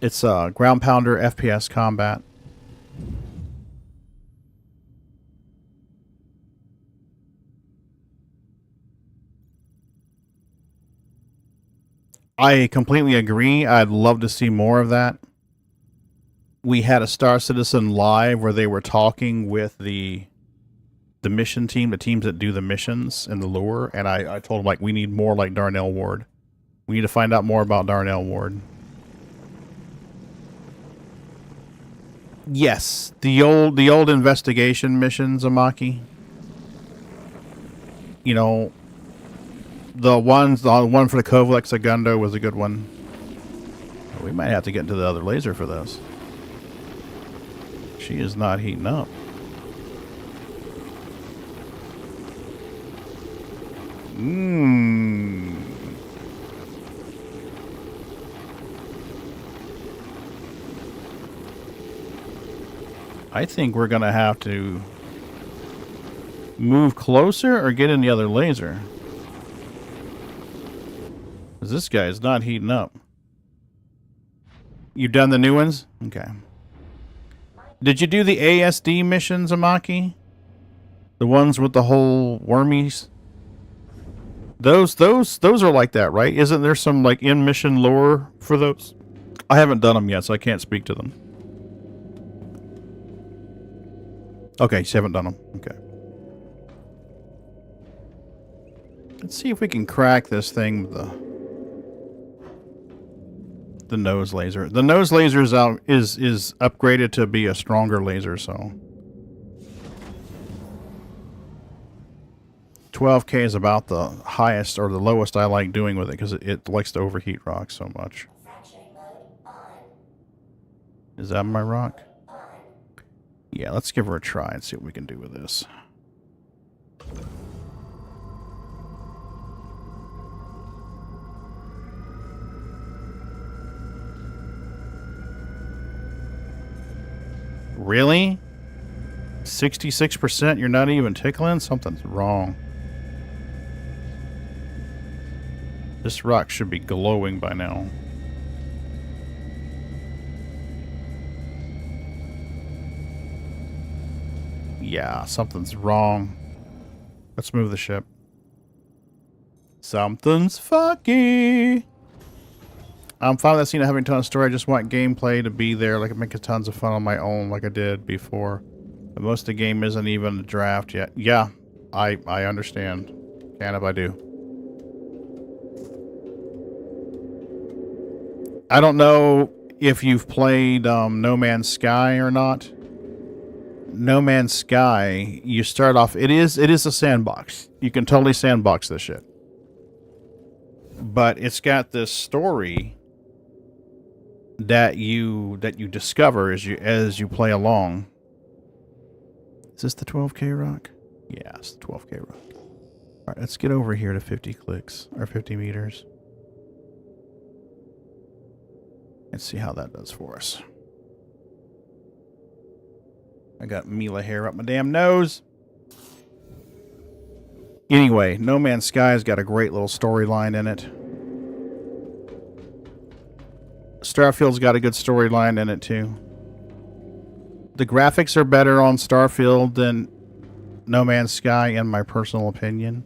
It's ground pounder FPS combat. I completely agree. I'd love to see more of that. We had a Star Citizen live where they were talking with the mission team, the teams that do the missions and the lure, and I told them, like, we need more like Darnell Ward. We need to find out more about Darnell Ward. Yes, the old investigation missions, Amaki. You know, the one for the Kovalex Segundo was a good one. We might have to get into the other laser for this. She is not heating up. I think we're going to have to move closer or get in the other laser. Because this guy is not heating up. You've done the new ones? Okay. Did you do the ASD missions, Amaki? The ones with the whole wormies? Those are like that, right? Isn't there some like in-mission lore for those? I haven't done them yet, so I can't speak to them. Okay, you haven't done them. Okay. Let's see if we can crack this thing with the nose laser. The nose laser is upgraded to be a stronger laser, so 12K is about the highest or the lowest I like doing with it because it likes to overheat rocks so much. Is that my rock? Yeah, let's give her a try and see what we can do with this. Really? 66%? You're not even tickling? Something's wrong. This rock should be glowing by now. Yeah, something's wrong. Let's move the ship. Something's fucky. I'm fine with that scene of having a ton of story. I just want gameplay to be there. Like, make tons of fun on my own like I did before. But most of the game isn't even a draft yet. Yeah, I understand. Can if I do. I don't know if you've played No Man's Sky or not. No Man's Sky, you start off, it is a sandbox. You can totally sandbox this shit. But it's got this story that you discover as you play along. Is this the 12K rock? Yeah, it's the 12K rock. Alright, let's get over here to 50 clicks, or 50 meters. Let's see how that does for us. I got Mila hair up my damn nose. Anyway, No Man's Sky's got a great little storyline in it. Starfield's got a good storyline in it too. The graphics are better on Starfield than No Man's Sky, in my personal opinion.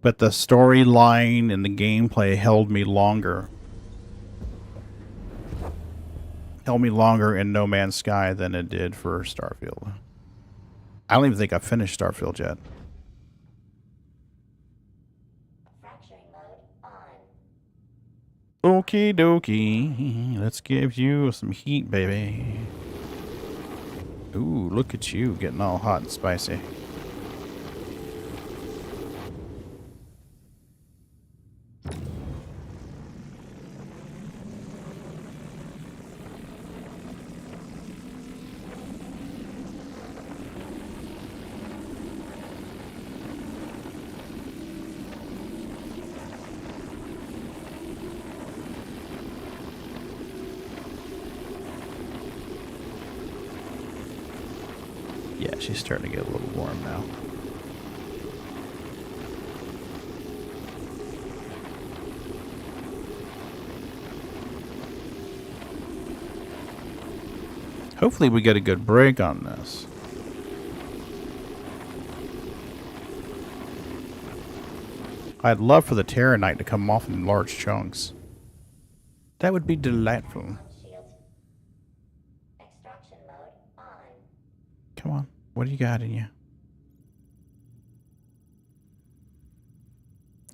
But the storyline and the gameplay held me longer. Held me longer in No Man's Sky than it did for Starfield. I don't even think I've finished Starfield yet. Okie dokie. Let's give you some heat, baby. Ooh, look at you getting all hot and spicy. Yeah, she's starting to get a little warm now. Hopefully we get a good break on this. I'd love for the Terranite to come off in large chunks. That would be delightful. Extraction mode on. Come on. What do you got in you?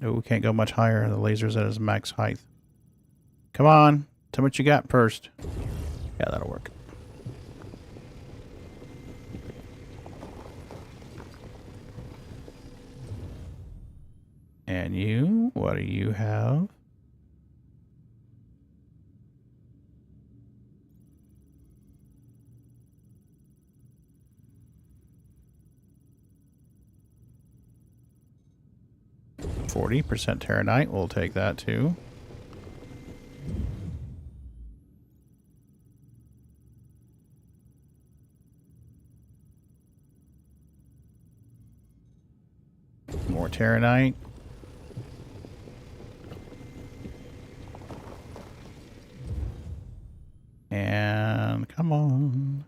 Oh, we can't go much higher. The laser's at its max height. Come on. Tell me what you got first. Yeah, that'll work. And you? What do you have? %40 Terranite. We'll take that too. More Terranite. And come on.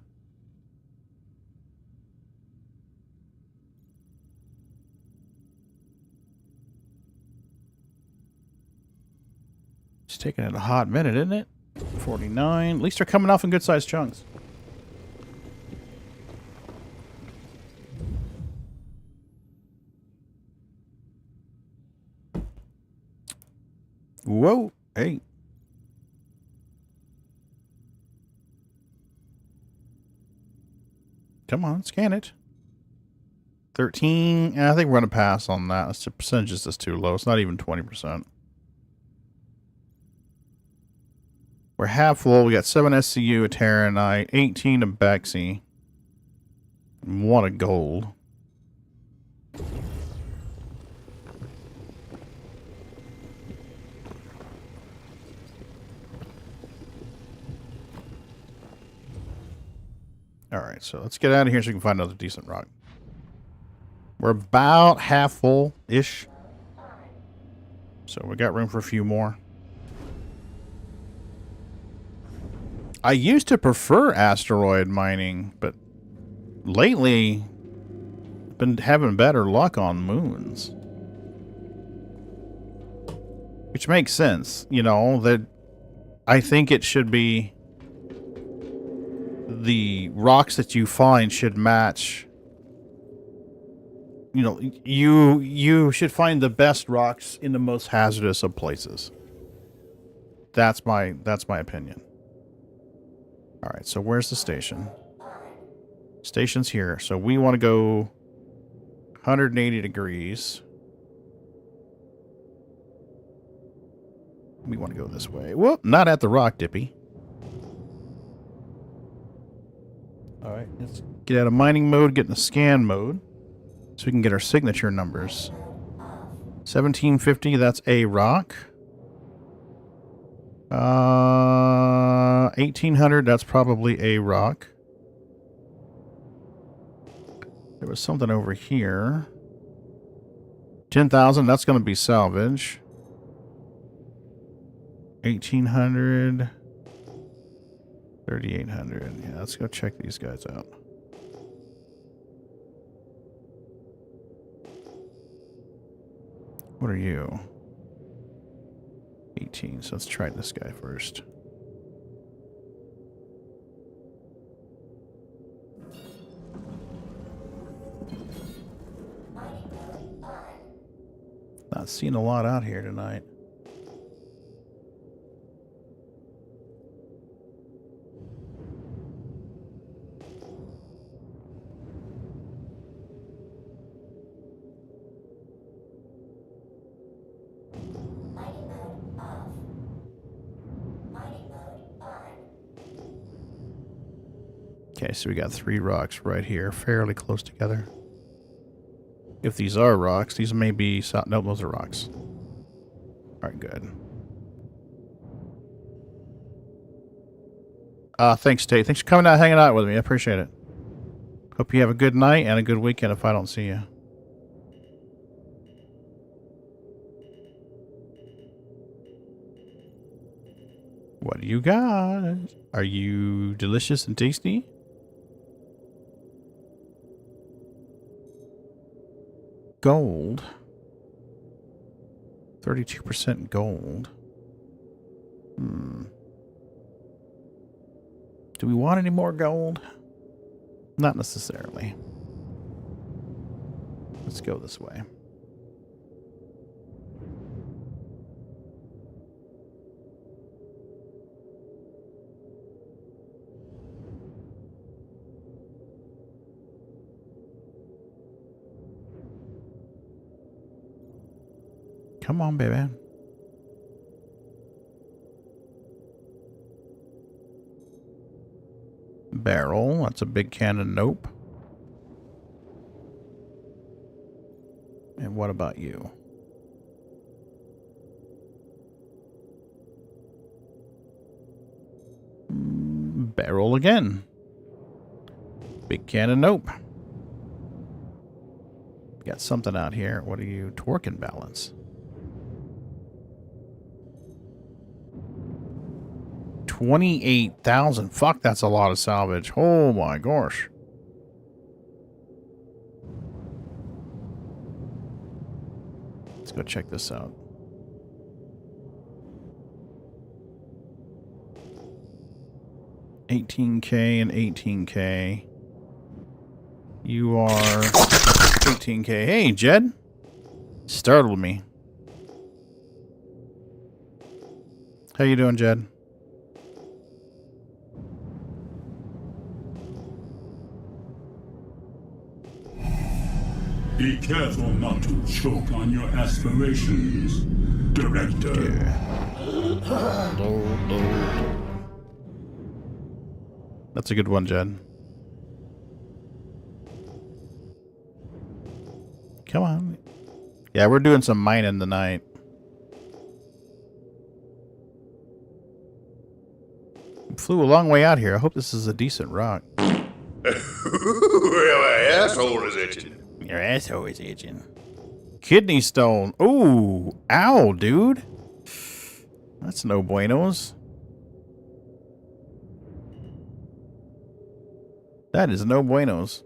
It's taking it a hot minute, isn't it? 49. At least they're coming off in good sized chunks. Whoa. Hey. Come on, scan it. 13. I think we're going to pass on that. The percentage is just too low. It's not even 20%. We're half full. We got 7 SCU, a Terranite, 18 of Bexy, 1 of gold. Alright, so let's get out of here so we can find another decent rock. We're about half full-ish. So we got room for a few more. I used to prefer asteroid mining, but lately I've been having better luck on moons. Which makes sense, you know, that I think it should be the rocks that you find should match. You know, you should find the best rocks in the most hazardous of places. That's my opinion. All right, so where's the station? Station's here. So we want to go 180 degrees. We want to go this way. Well, not at the rock, Dippy. All right, let's get out of mining mode, get in the scan mode, so we can get our signature numbers. 1750, that's a rock. 1800, that's probably a rock. There was something over here. 10,000, that's going to be salvage. 1800. 3,800. Yeah, let's go check these guys out. What are you? 18. So let's try this guy first. Not seeing a lot out here tonight. Okay, so we got 3 rocks right here, fairly close together. If these are rocks, these may be... Nope, those are rocks. Alright, good. Thanks, Tate. Thanks for coming out and hanging out with me. I appreciate it. Hope you have a good night and a good weekend if I don't see you. What do you got? Are you delicious and tasty? Gold. 32% gold. Do we want any more gold? Not necessarily. Let's go this way. Come on, baby. Barrel. That's a big cannon. Nope. And what about you? Barrel again. Big cannon. Nope. Got something out here. What are you? Torque and balance. 28,000. Fuck, that's a lot of salvage. Oh my gosh. Let's go check this out. $18K and $18K. You are $18K. Hey, Jed. Startled me. How you doing, Jed? Be careful not to choke on your aspirations, Director. That's a good one, Jed. Come on. Yeah, we're doing some mining tonight. Flew a long way out here. I hope this is a decent rock. Well, my asshole is itching. Your asshole is itching. Kidney stone. Ooh. Ow, dude. That's no buenos. That is no buenos.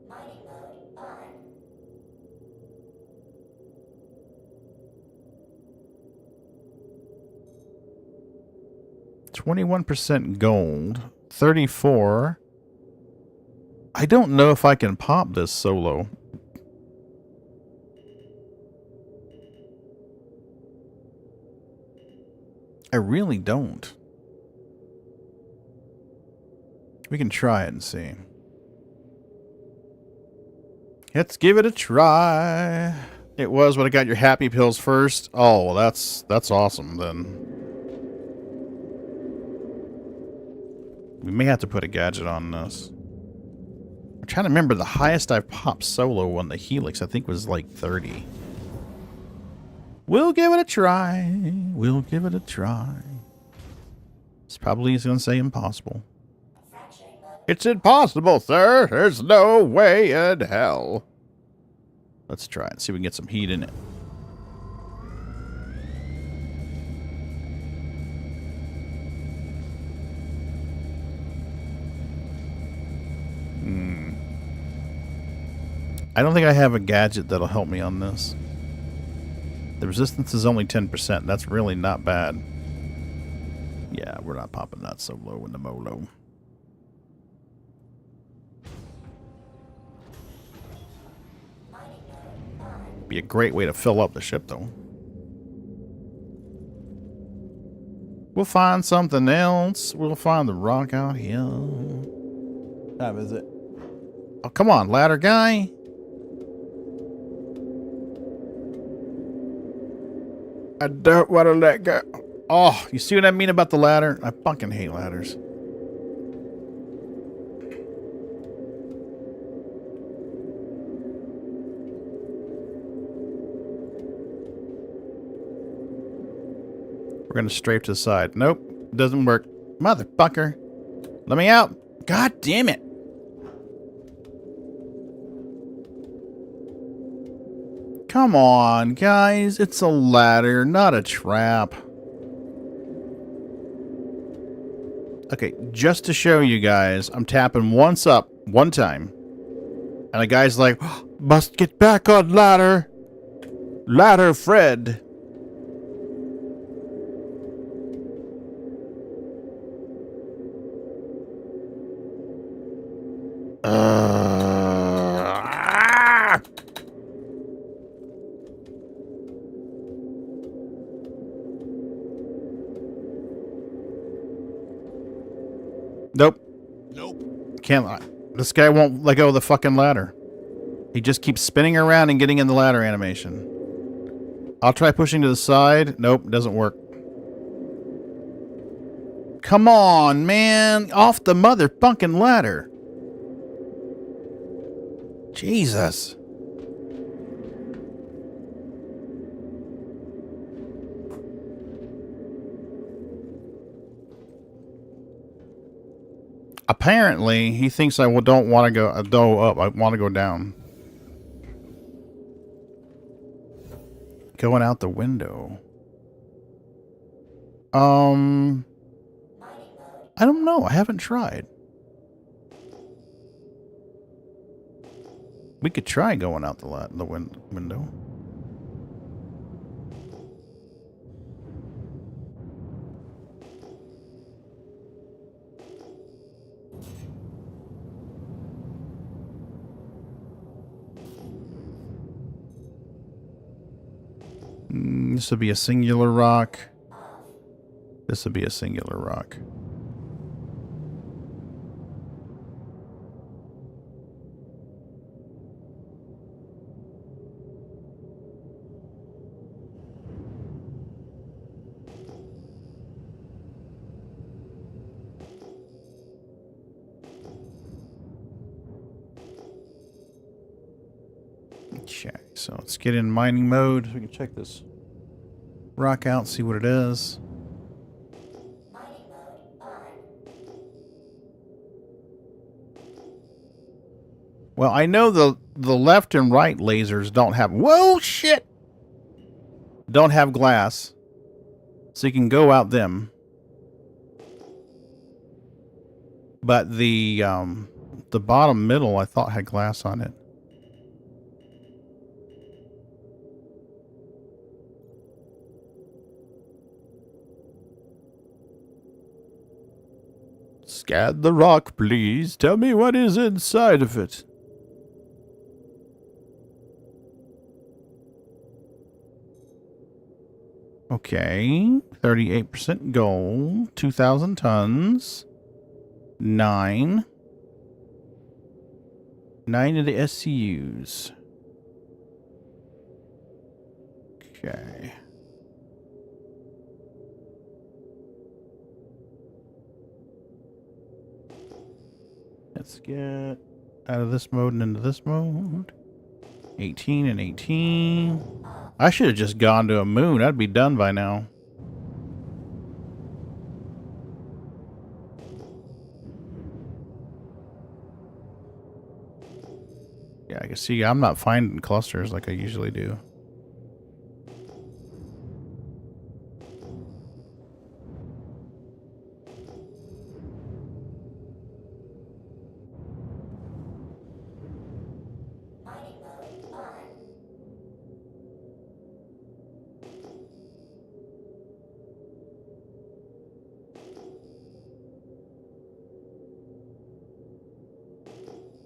Mining mode on. 21% gold. 34. I don't know if I can pop this solo. I really don't. We can try it and see. Let's give it a try. It was when I got your happy pills first. Oh, well, that's awesome then. We may have to put a gadget on this. I'm trying to remember the highest I've popped solo on the Helix, I think was like 30. We'll give it a try. We'll give it a try. It's probably going to say impossible. It's impossible, sir. There's no way in hell. Let's try it. See if we can get some heat in it. I don't think I have a gadget that'll help me on this. The resistance is only 10%. That's really not bad. Yeah, we're not popping that so low in the Molo. Be a great way to fill up the ship, though. We'll find something else. We'll find the rock out here. What time is it? Oh, come on, ladder guy. I don't want to let go. Oh, you see what I mean about the ladder? I fucking hate ladders. We're going to strafe to the side. Nope. Doesn't work. Motherfucker. Let me out. God damn it. Come on, guys. It's a ladder, not a trap. Okay, just to show you guys, I'm tapping once up, one time. And the guy's like, must get back on ladder. Ladder Fred. Nope. Can't. This guy won't let go of the fucking ladder. He just keeps spinning around and getting in the ladder animation. I'll try pushing to the side. Nope, doesn't work. Come on, man. Off the motherfucking ladder. Jesus. Apparently, he thinks I don't want to go up. I want to go down. Going out the window. I don't know. I haven't tried. We could try going out the window. This would be a singular rock. This would be a singular rock. Okay, so let's get in mining mode. We can check this rock out, see what it is. Well, I know the left and right lasers don't have... Whoa, shit! Don't have glass. So you can go out them. But the bottom middle, I thought had glass on it. Scan the rock, please. Tell me what is inside of it. Okay. 38% gold. 2,000 tons. 9. 9 of the SCUs. Okay. Let's get out of this mode and into this mode. 18 and 18. I should have just gone to a moon. I'd be done by now. Yeah, I can see I'm not finding clusters like I usually do.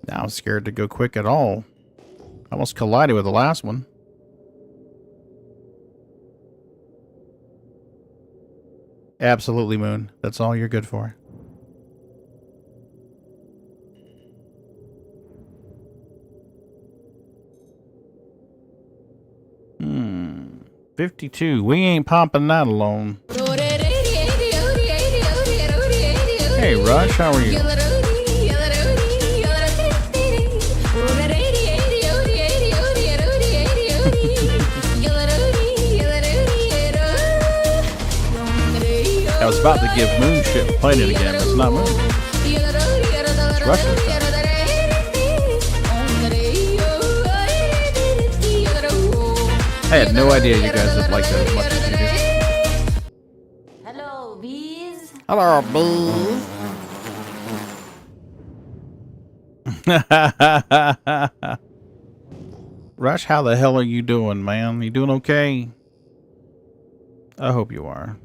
Now I'm scared to go quick at all. I almost collided with the last one. Absolutely, Moon. That's all you're good for. Hmm. 52. We ain't popping that alone. Hey, Rush. How are you? I was about to give Moon shit playing it again, but it's not Moon. It's Rush this time. I had no idea you guys would like that as much as you do. Hello, bees. Hello, bees. Rush, how the hell are you doing, man? You doing okay? I hope you are.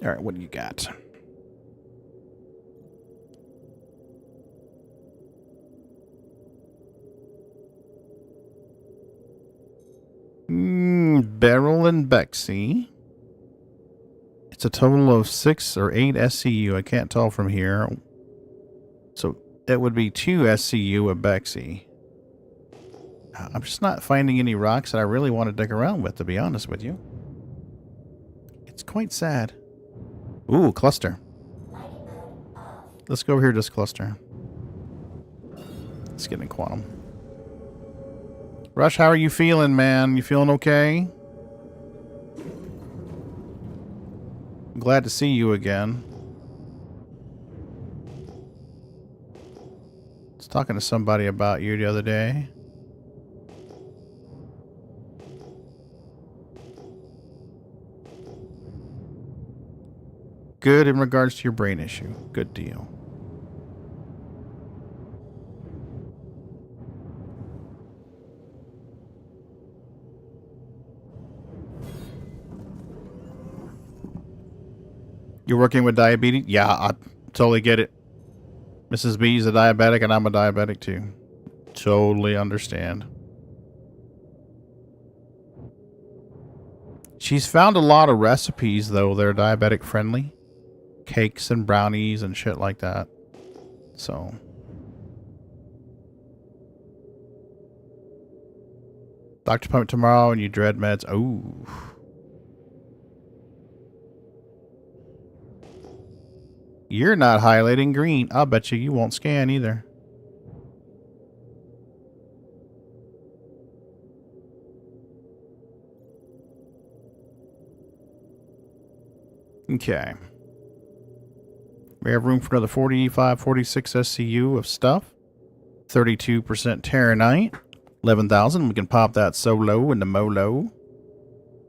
All right, what do you got? Beryl and Bexy. It's a total of 6 or 8 SCU. I can't tell from here. So that would be 2 SCU with Bexy. I'm just not finding any rocks that I really want to dig around with, to be honest with you. It's quite sad. Ooh, cluster. Let's go over here to this cluster. Let's get in quantum. Rush, how are you feeling, man? You feeling okay? I'm glad to see you again. I was talking to somebody about you the other day. Good in regards to your brain issue. Good deal. You're working with diabetes? Yeah, I totally get it. Mrs. B's a diabetic and I'm a diabetic too. Totally understand. She's found a lot of recipes though that are diabetic friendly. Cakes and brownies and shit like that. So. Doctor appointment tomorrow and you dread meds. Ooh. You're not highlighting green. I'll bet you won't scan either. Okay. We have room for another 45, 46 SCU of stuff. 32% Terranite. 11,000. We can pop that solo into Molo.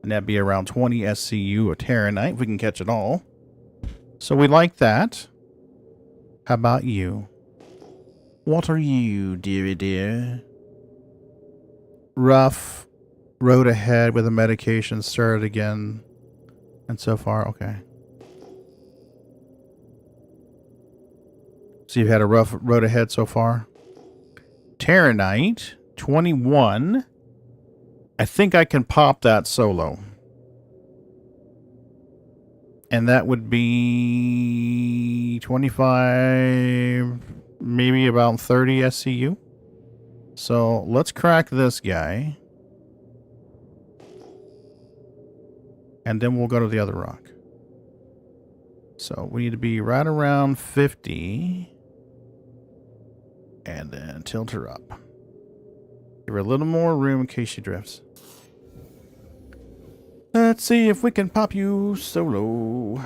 And that'd be around 20 SCU of Terranite if we can catch it all. So we like that. How about you? What are you, dearie dear? Rough. Road ahead with the medication. Started again. And so far, okay. So you've had a rough road ahead so far. Terranite. 21. I think I can pop that solo. And that would be 25, maybe about 30 SCU. So let's crack this guy. And then we'll go to the other rock. So we need to be right around 50. And then tilt her up. Give her a little more room in case she drifts. Let's see if we can pop you solo.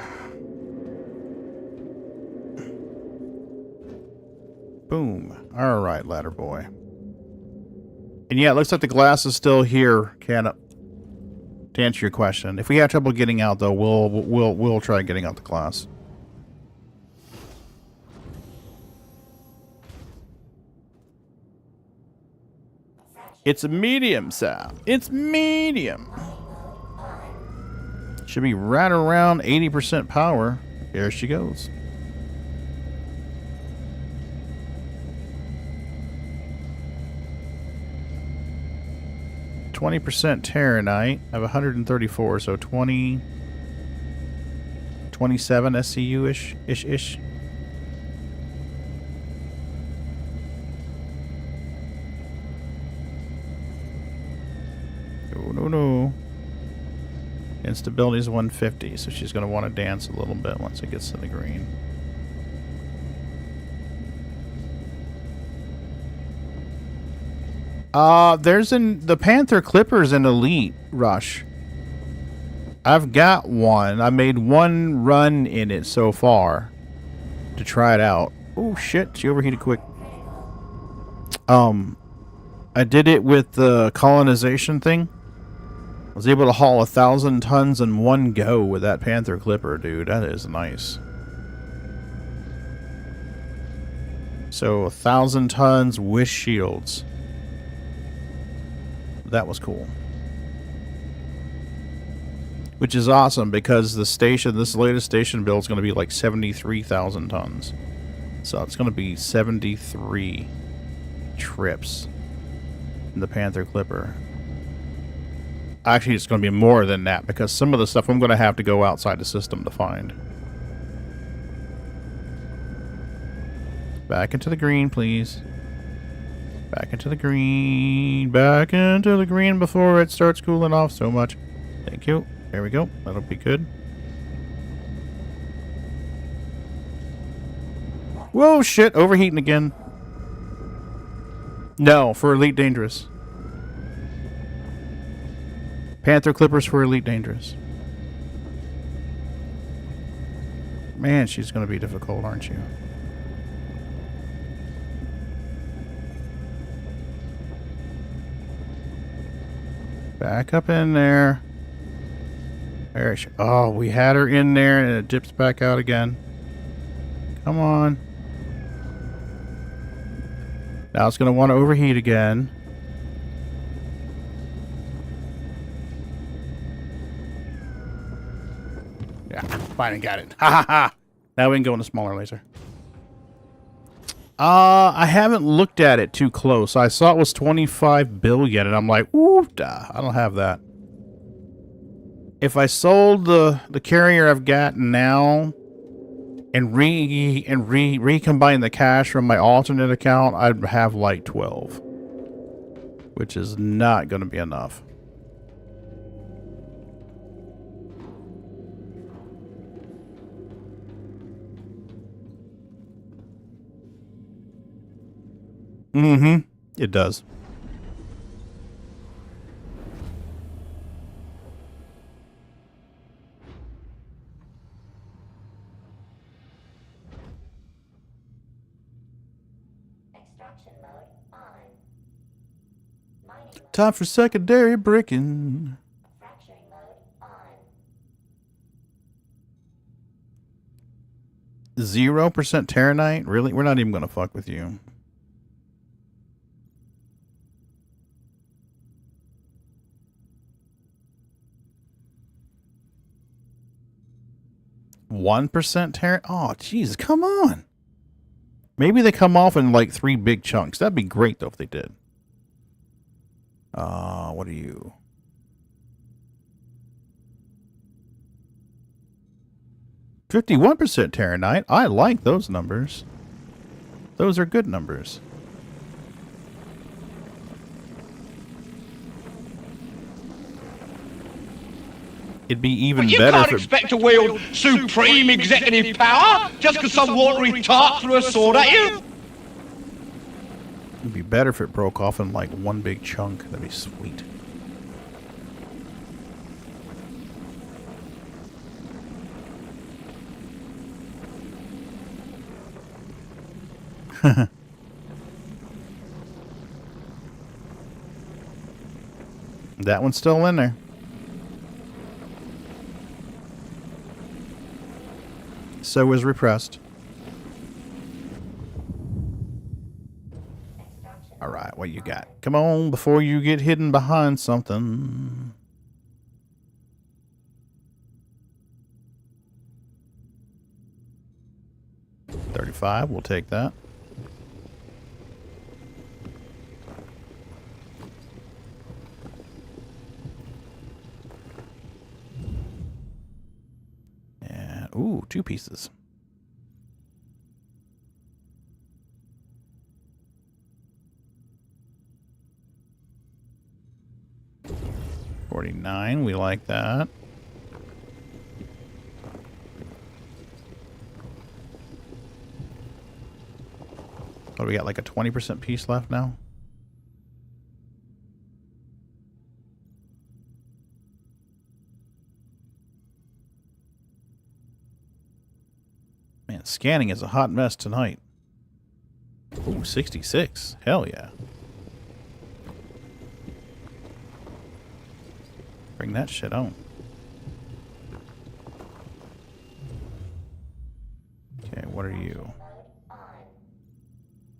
Boom. Alright, ladder boy. And yeah, it looks like the glass is still here, to answer your question. If we have trouble getting out though, we'll try getting out the glass. It's a medium sound. It's medium. Should be right around 80% power. There she goes. %, Terranite. I have 134, so 20, 27 SCU-ish. Oh, no. Instability is 150, so she's going to want to dance a little bit once it gets to the green. The Panther Clipper's an elite, Rush. I've got one. I made one run in it so far to try it out. Oh shit, she overheated quick. I did it with the colonization thing. I was able to haul 1,000 tons in one go with that Panther Clipper, dude. That is nice. So 1,000 tons with shields. That was cool. Which is awesome because the station, this latest station build is going to be like 73,000 tons. So it's going to be 73 trips in the Panther Clipper. Actually, it's going to be more than that because some of the stuff I'm going to have to go outside the system to find. Back into the green, please. Back into the green. Back into the green before it starts cooling off so much. Thank you. There we go. That'll be good. Whoa, shit. Overheating again. No, for Elite Dangerous. Panther Clippers for Elite Dangerous. Man, she's going to be difficult, aren't you? Back up in there. There she, oh, we had her in there and it dips back out again. Come on. Now it's going to want to overheat again. Yeah, finally got it. Ha ha ha. Now we can go in a smaller laser. I haven't looked at it too close. I saw it was 25 billion and I'm like, ooh, I don't have that. If I sold the carrier I've got now and recombine the cash from my alternate account, I'd have like 12. Which is not going to be enough. Mm-hmm. It does. Time for secondary bricking. 0% Terranite? Really? We're not even going to fuck with you. $1% Terranite? Oh, jeez, come on. Maybe they come off in like 3 big chunks. That'd be great, though, if they did. What are you? $51% Terranite. I like those numbers. Those are good numbers. It'd be even better. You can't expect to wield supreme executive power just because some watery tart threw a sword at you. It'd be better if it broke off in like 1 big chunk. That'd be sweet. That one's still in there. So is repressed. Alright, what you got? Come on, before you get hidden behind something. $35, we'll take that. And, ooh, 2 pieces. $49, we like that. Oh, we got like a 20% piece left now. Man, scanning is a hot mess tonight. Ooh, 66. Hell yeah. Bring that shit on. Okay, what are you?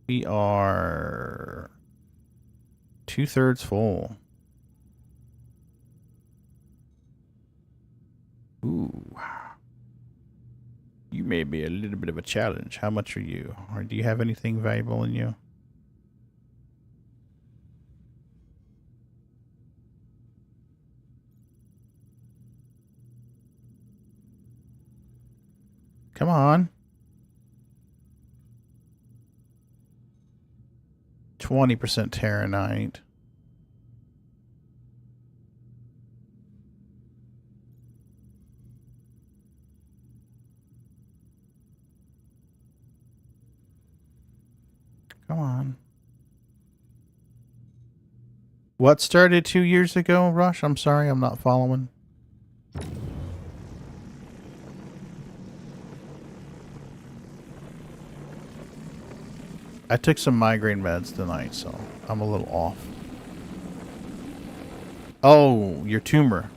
We are 2/3 full. Ooh. You may be a little bit of a challenge. How much are you? Or do you have anything valuable in you? Come on. 20% Terranite. Come on. What started 2 years ago, Rush? I'm sorry, I'm not following. I took some migraine meds tonight, so I'm a little off. Oh, your tumor.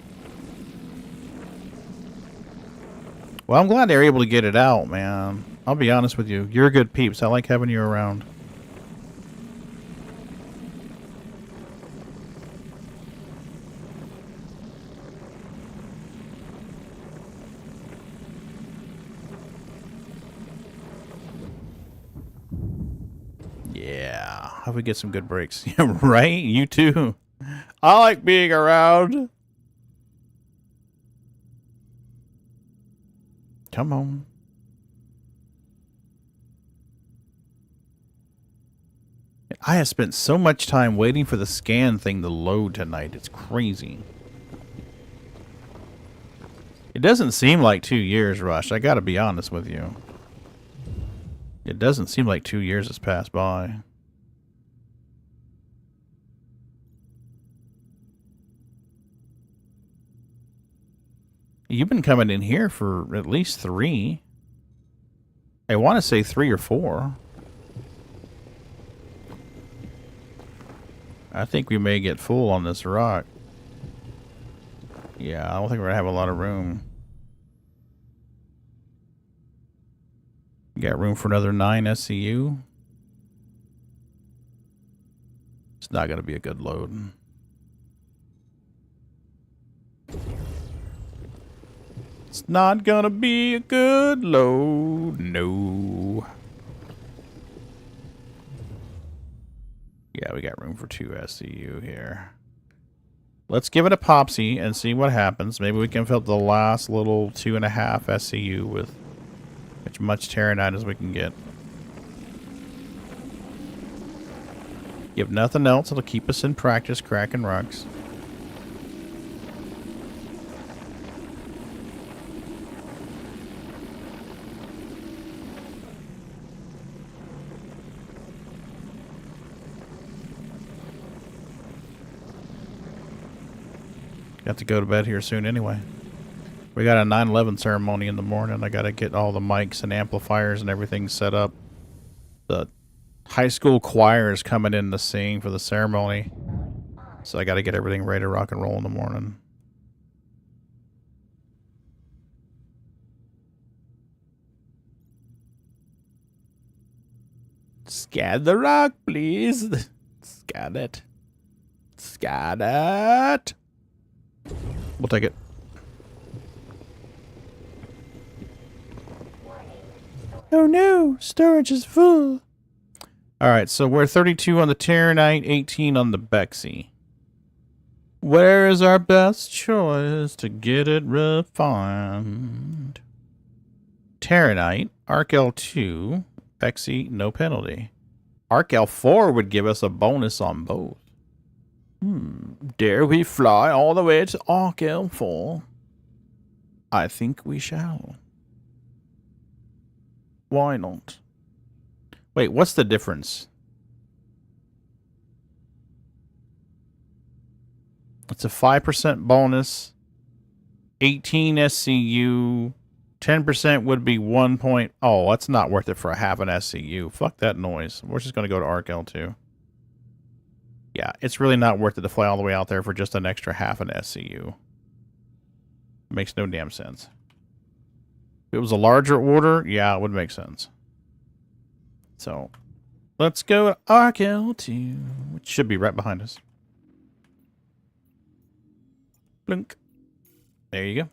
Well, I'm glad they're able to get it out, man. I'll be honest with you. You're good peeps. I like having you around. Yeah, hope we get some good breaks. Yeah, right? You too. I like being around. Come on. I have spent so much time waiting for the scan thing to load tonight. It's crazy. It doesn't seem like 2 years, Rush. I gotta be honest with you. It doesn't seem like 2 years has passed by. You've been coming in here for at least 3. I want to say 3 or 4. I think we may get full on this rock. Yeah, I don't think we're going to have a lot of room. You got room for another 9 SCU? It's not going to be a good load. It's not going to be a good load. No. Yeah, we got room for 2 SCU here. Let's give it a popsy and see what happens. Maybe we can fill up the last little 2.5 SCU with as much Terranite as we can get. If nothing else, it'll keep us in practice cracking rocks. Have to go to bed here soon anyway. We got a 9/11 ceremony in the morning. I got to get all the mics and amplifiers and everything set up. The high school choir is coming in to sing for the ceremony. So I got to get everything ready to rock and roll in the morning. Scan the rock, please. Scan it. Scan it. We'll take it. Oh no, storage is full. Alright, so we're 32 on the Terranite, 18 on the Bexy. Where is our best choice to get it refined? Terranite, Arc L2, Bexy, no penalty. Arc L4 would give us a bonus on both. Dare we fly all the way to Arc L4? I think we shall. Why not? Wait, what's the difference? It's a 5% bonus, 18 SCU, 10% would be 1 point. Oh, that's not worth it for a half an SCU. Fuck that noise. We're just going to go to Arc L2. Yeah, it's really not worth it to fly all the way out there for just an extra half an SCU. Makes no damn sense. If it was a larger order, yeah, it would make sense. So, Let's go to Arc L2, which should be right behind us. Blink. There you go.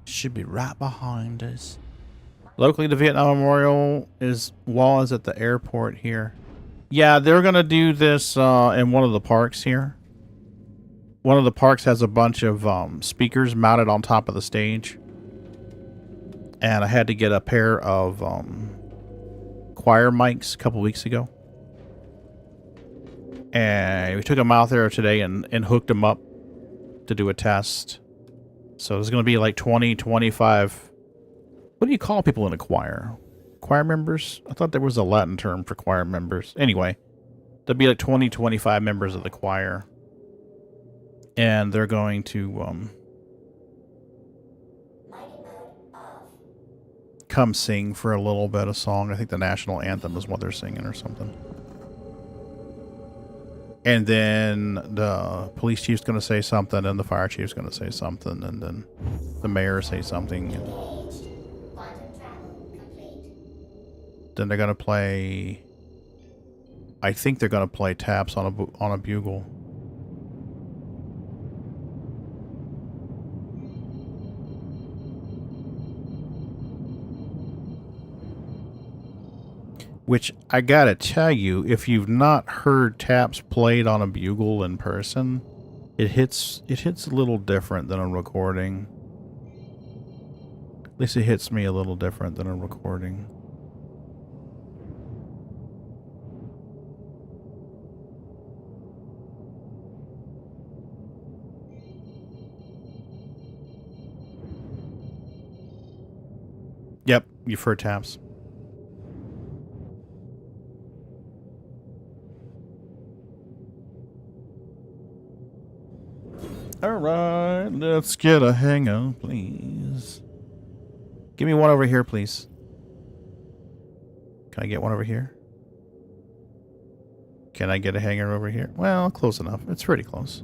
Should be right behind us. Locally, the Vietnam Memorial wall is at the airport here. Yeah, they're gonna do this in one of the parks here. One of the parks has a bunch of speakers mounted on top of the stage. And I had to get a pair of choir mics a couple weeks ago. And we took them out there today and hooked them up to do a test. So there's going to be like 20, 25... What do you call people in a choir? Choir members? I thought there was a Latin term for choir members. Anyway, there'll be like 20, 25 members of the choir. And they're going to come sing for a little bit of song. I think the national anthem is what they're singing or something. And then the police chief's going to say something, and the fire chief's going to say something, and then the mayor say something. And then they're going to play... I think they're going to play taps on a bugle. Which, I gotta tell you, if you've not heard taps played on a bugle in person, it hits a little different than a recording. At least it hits me a little different than a recording. Yep, you've heard taps. Alright, let's get a hanger, please. Give me one over here, please. Can I get one over here? Can I get a hanger over here? Well, close enough. It's pretty close.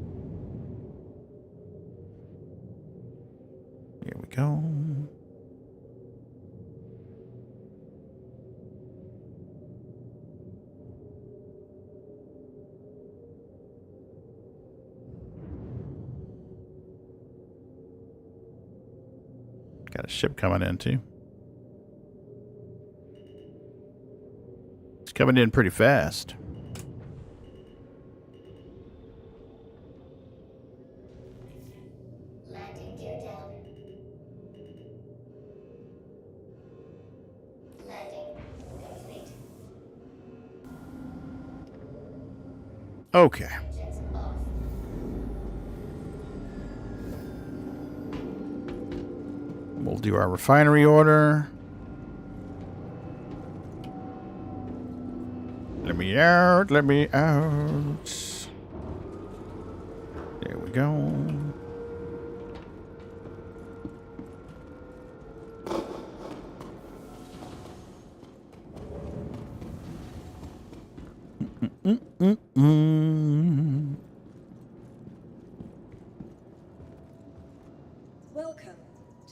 Here we go. Got a ship coming in, too. It's coming in pretty fast. Landing gear down. Landing complete. Okay. We'll do our refinery order. Let me out, let me out. There we go. Welcome.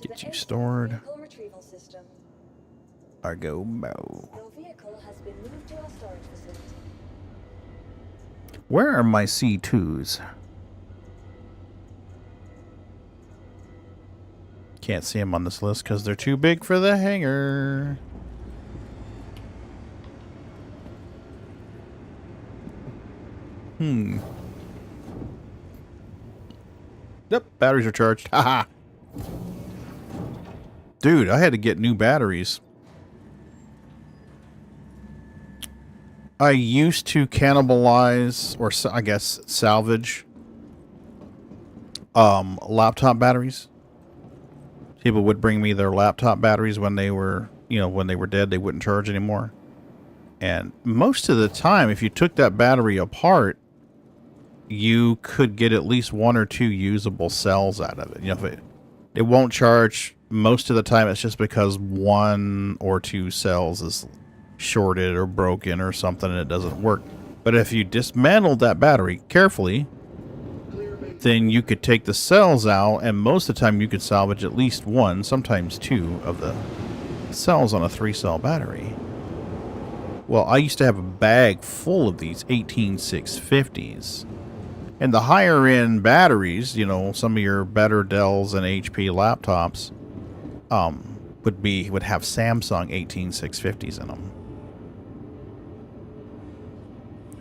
Get you stored. Retrieval system. Argo Mo. Your vehicle has been moved to our storage facility. Where are my C2s? Can't see them on this list because they're too big for the hangar. Yep, batteries are charged. Haha. Dude, I had to get new batteries. I used to cannibalize, or I guess salvage, laptop batteries. People would bring me their laptop batteries when they were, when they were dead, they wouldn't charge anymore. And most of the time, if you took that battery apart, you could get at least 1 or 2 usable cells out of it. If it won't charge most of the time, it's just because 1 or 2 cells is shorted or broken or something and it doesn't work. But if you dismantled that battery carefully, then you could take the cells out, and most of the time you could salvage at least 1, sometimes 2 of the cells on a 3-cell battery. Well, I used to have a bag full of these 18650s. And the higher end batteries, you know, some of your better Dells and HP laptops, would have Samsung 18650s in them.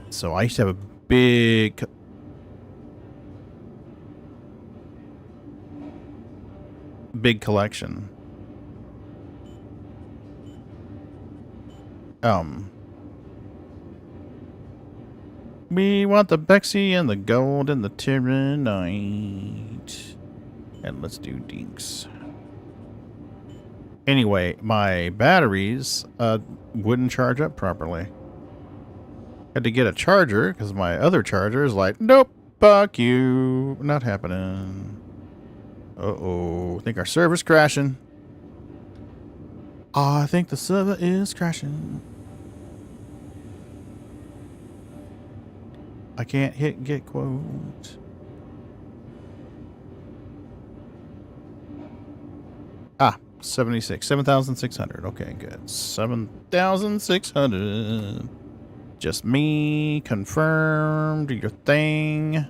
So I used to have a big collection. We want the Bexy and the gold and the Tyranite. And let's do dinks. Anyway, my batteries wouldn't charge up properly. Had to get a charger because my other charger is like, nope, fuck you. Not happening. Uh-oh. I think our server's crashing. I think the server is crashing. I can't hit get quote. Ah, 7,600. Okay, good. 7,600. Just me. Confirm. Do your thing.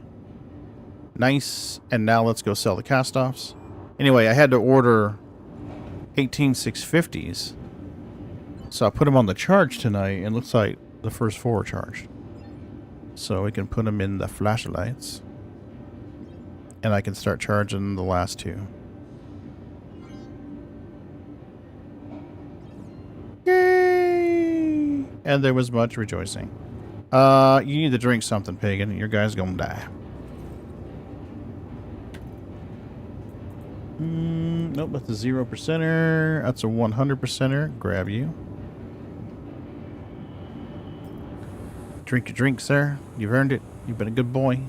Nice. And now let's go sell the cast-offs. Anyway, I had to order 18650s. So I put them on the charge tonight, and it looks like the first 4 are charged. So we can put them in the flashlights. And I can start charging the last 2. Yay! And there was much rejoicing. You need to drink something, Pagan. Your guy's gonna die. Nope, that's a 0%er. That's a 100%er. Grab you. Drink your drink, sir. You've earned it. You've been a good boy.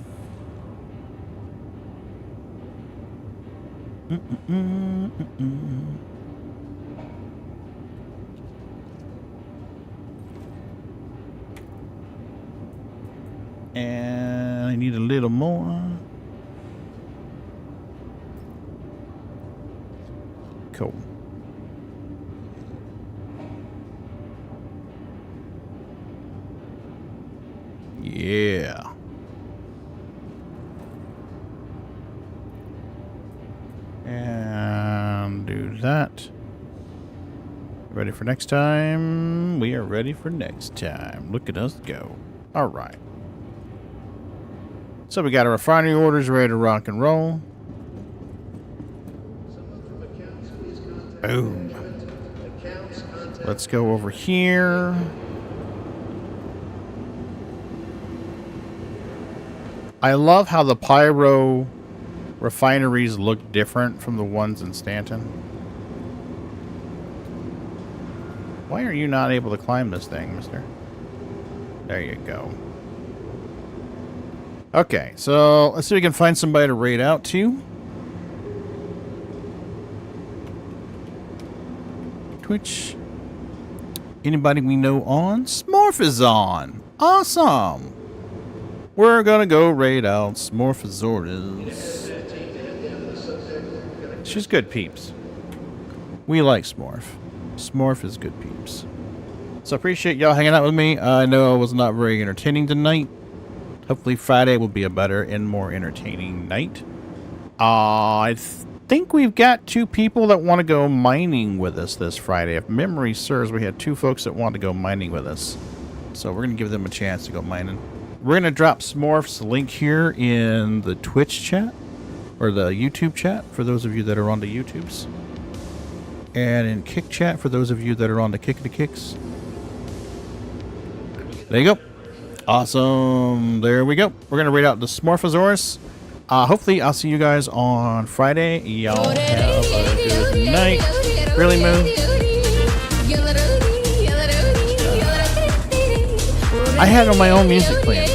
And I need a little more. Cool. Yeah. And do that. Ready for next time? We are ready for next time. Look at us go. All right. So we got our refinery orders ready to rock and roll. Boom. Let's go over here. I love how the pyro refineries look different from the ones in Stanton. Why are you not able to climb this thing, mister? There you go. Okay, so let's see if we can find somebody to raid out to. Twitch. Anybody we know on? Smorf is on. Awesome. We're gonna go raid out Smorphosaurus. She's good peeps. We like Smorf. Smorf is good peeps. So appreciate y'all hanging out with me. I know it was not very entertaining tonight. Hopefully Friday will be a better and more entertaining night. I think we've got 2 people that want to go mining with us this Friday. If memory serves, we had 2 folks that want to go mining with us. So we're going to give them a chance to go mining. We're going to drop Smorf's link here in the Twitch chat, or the YouTube chat, for those of you that are on the YouTubes. And in Kick chat, for those of you that are on the Kick the Kicks. There you go. Awesome. There we go. We're going to raid out the Smorphosaurus. Hopefully, I'll see you guys on Friday. Y'all have a good night. Really, Moon? I had on my own music playing.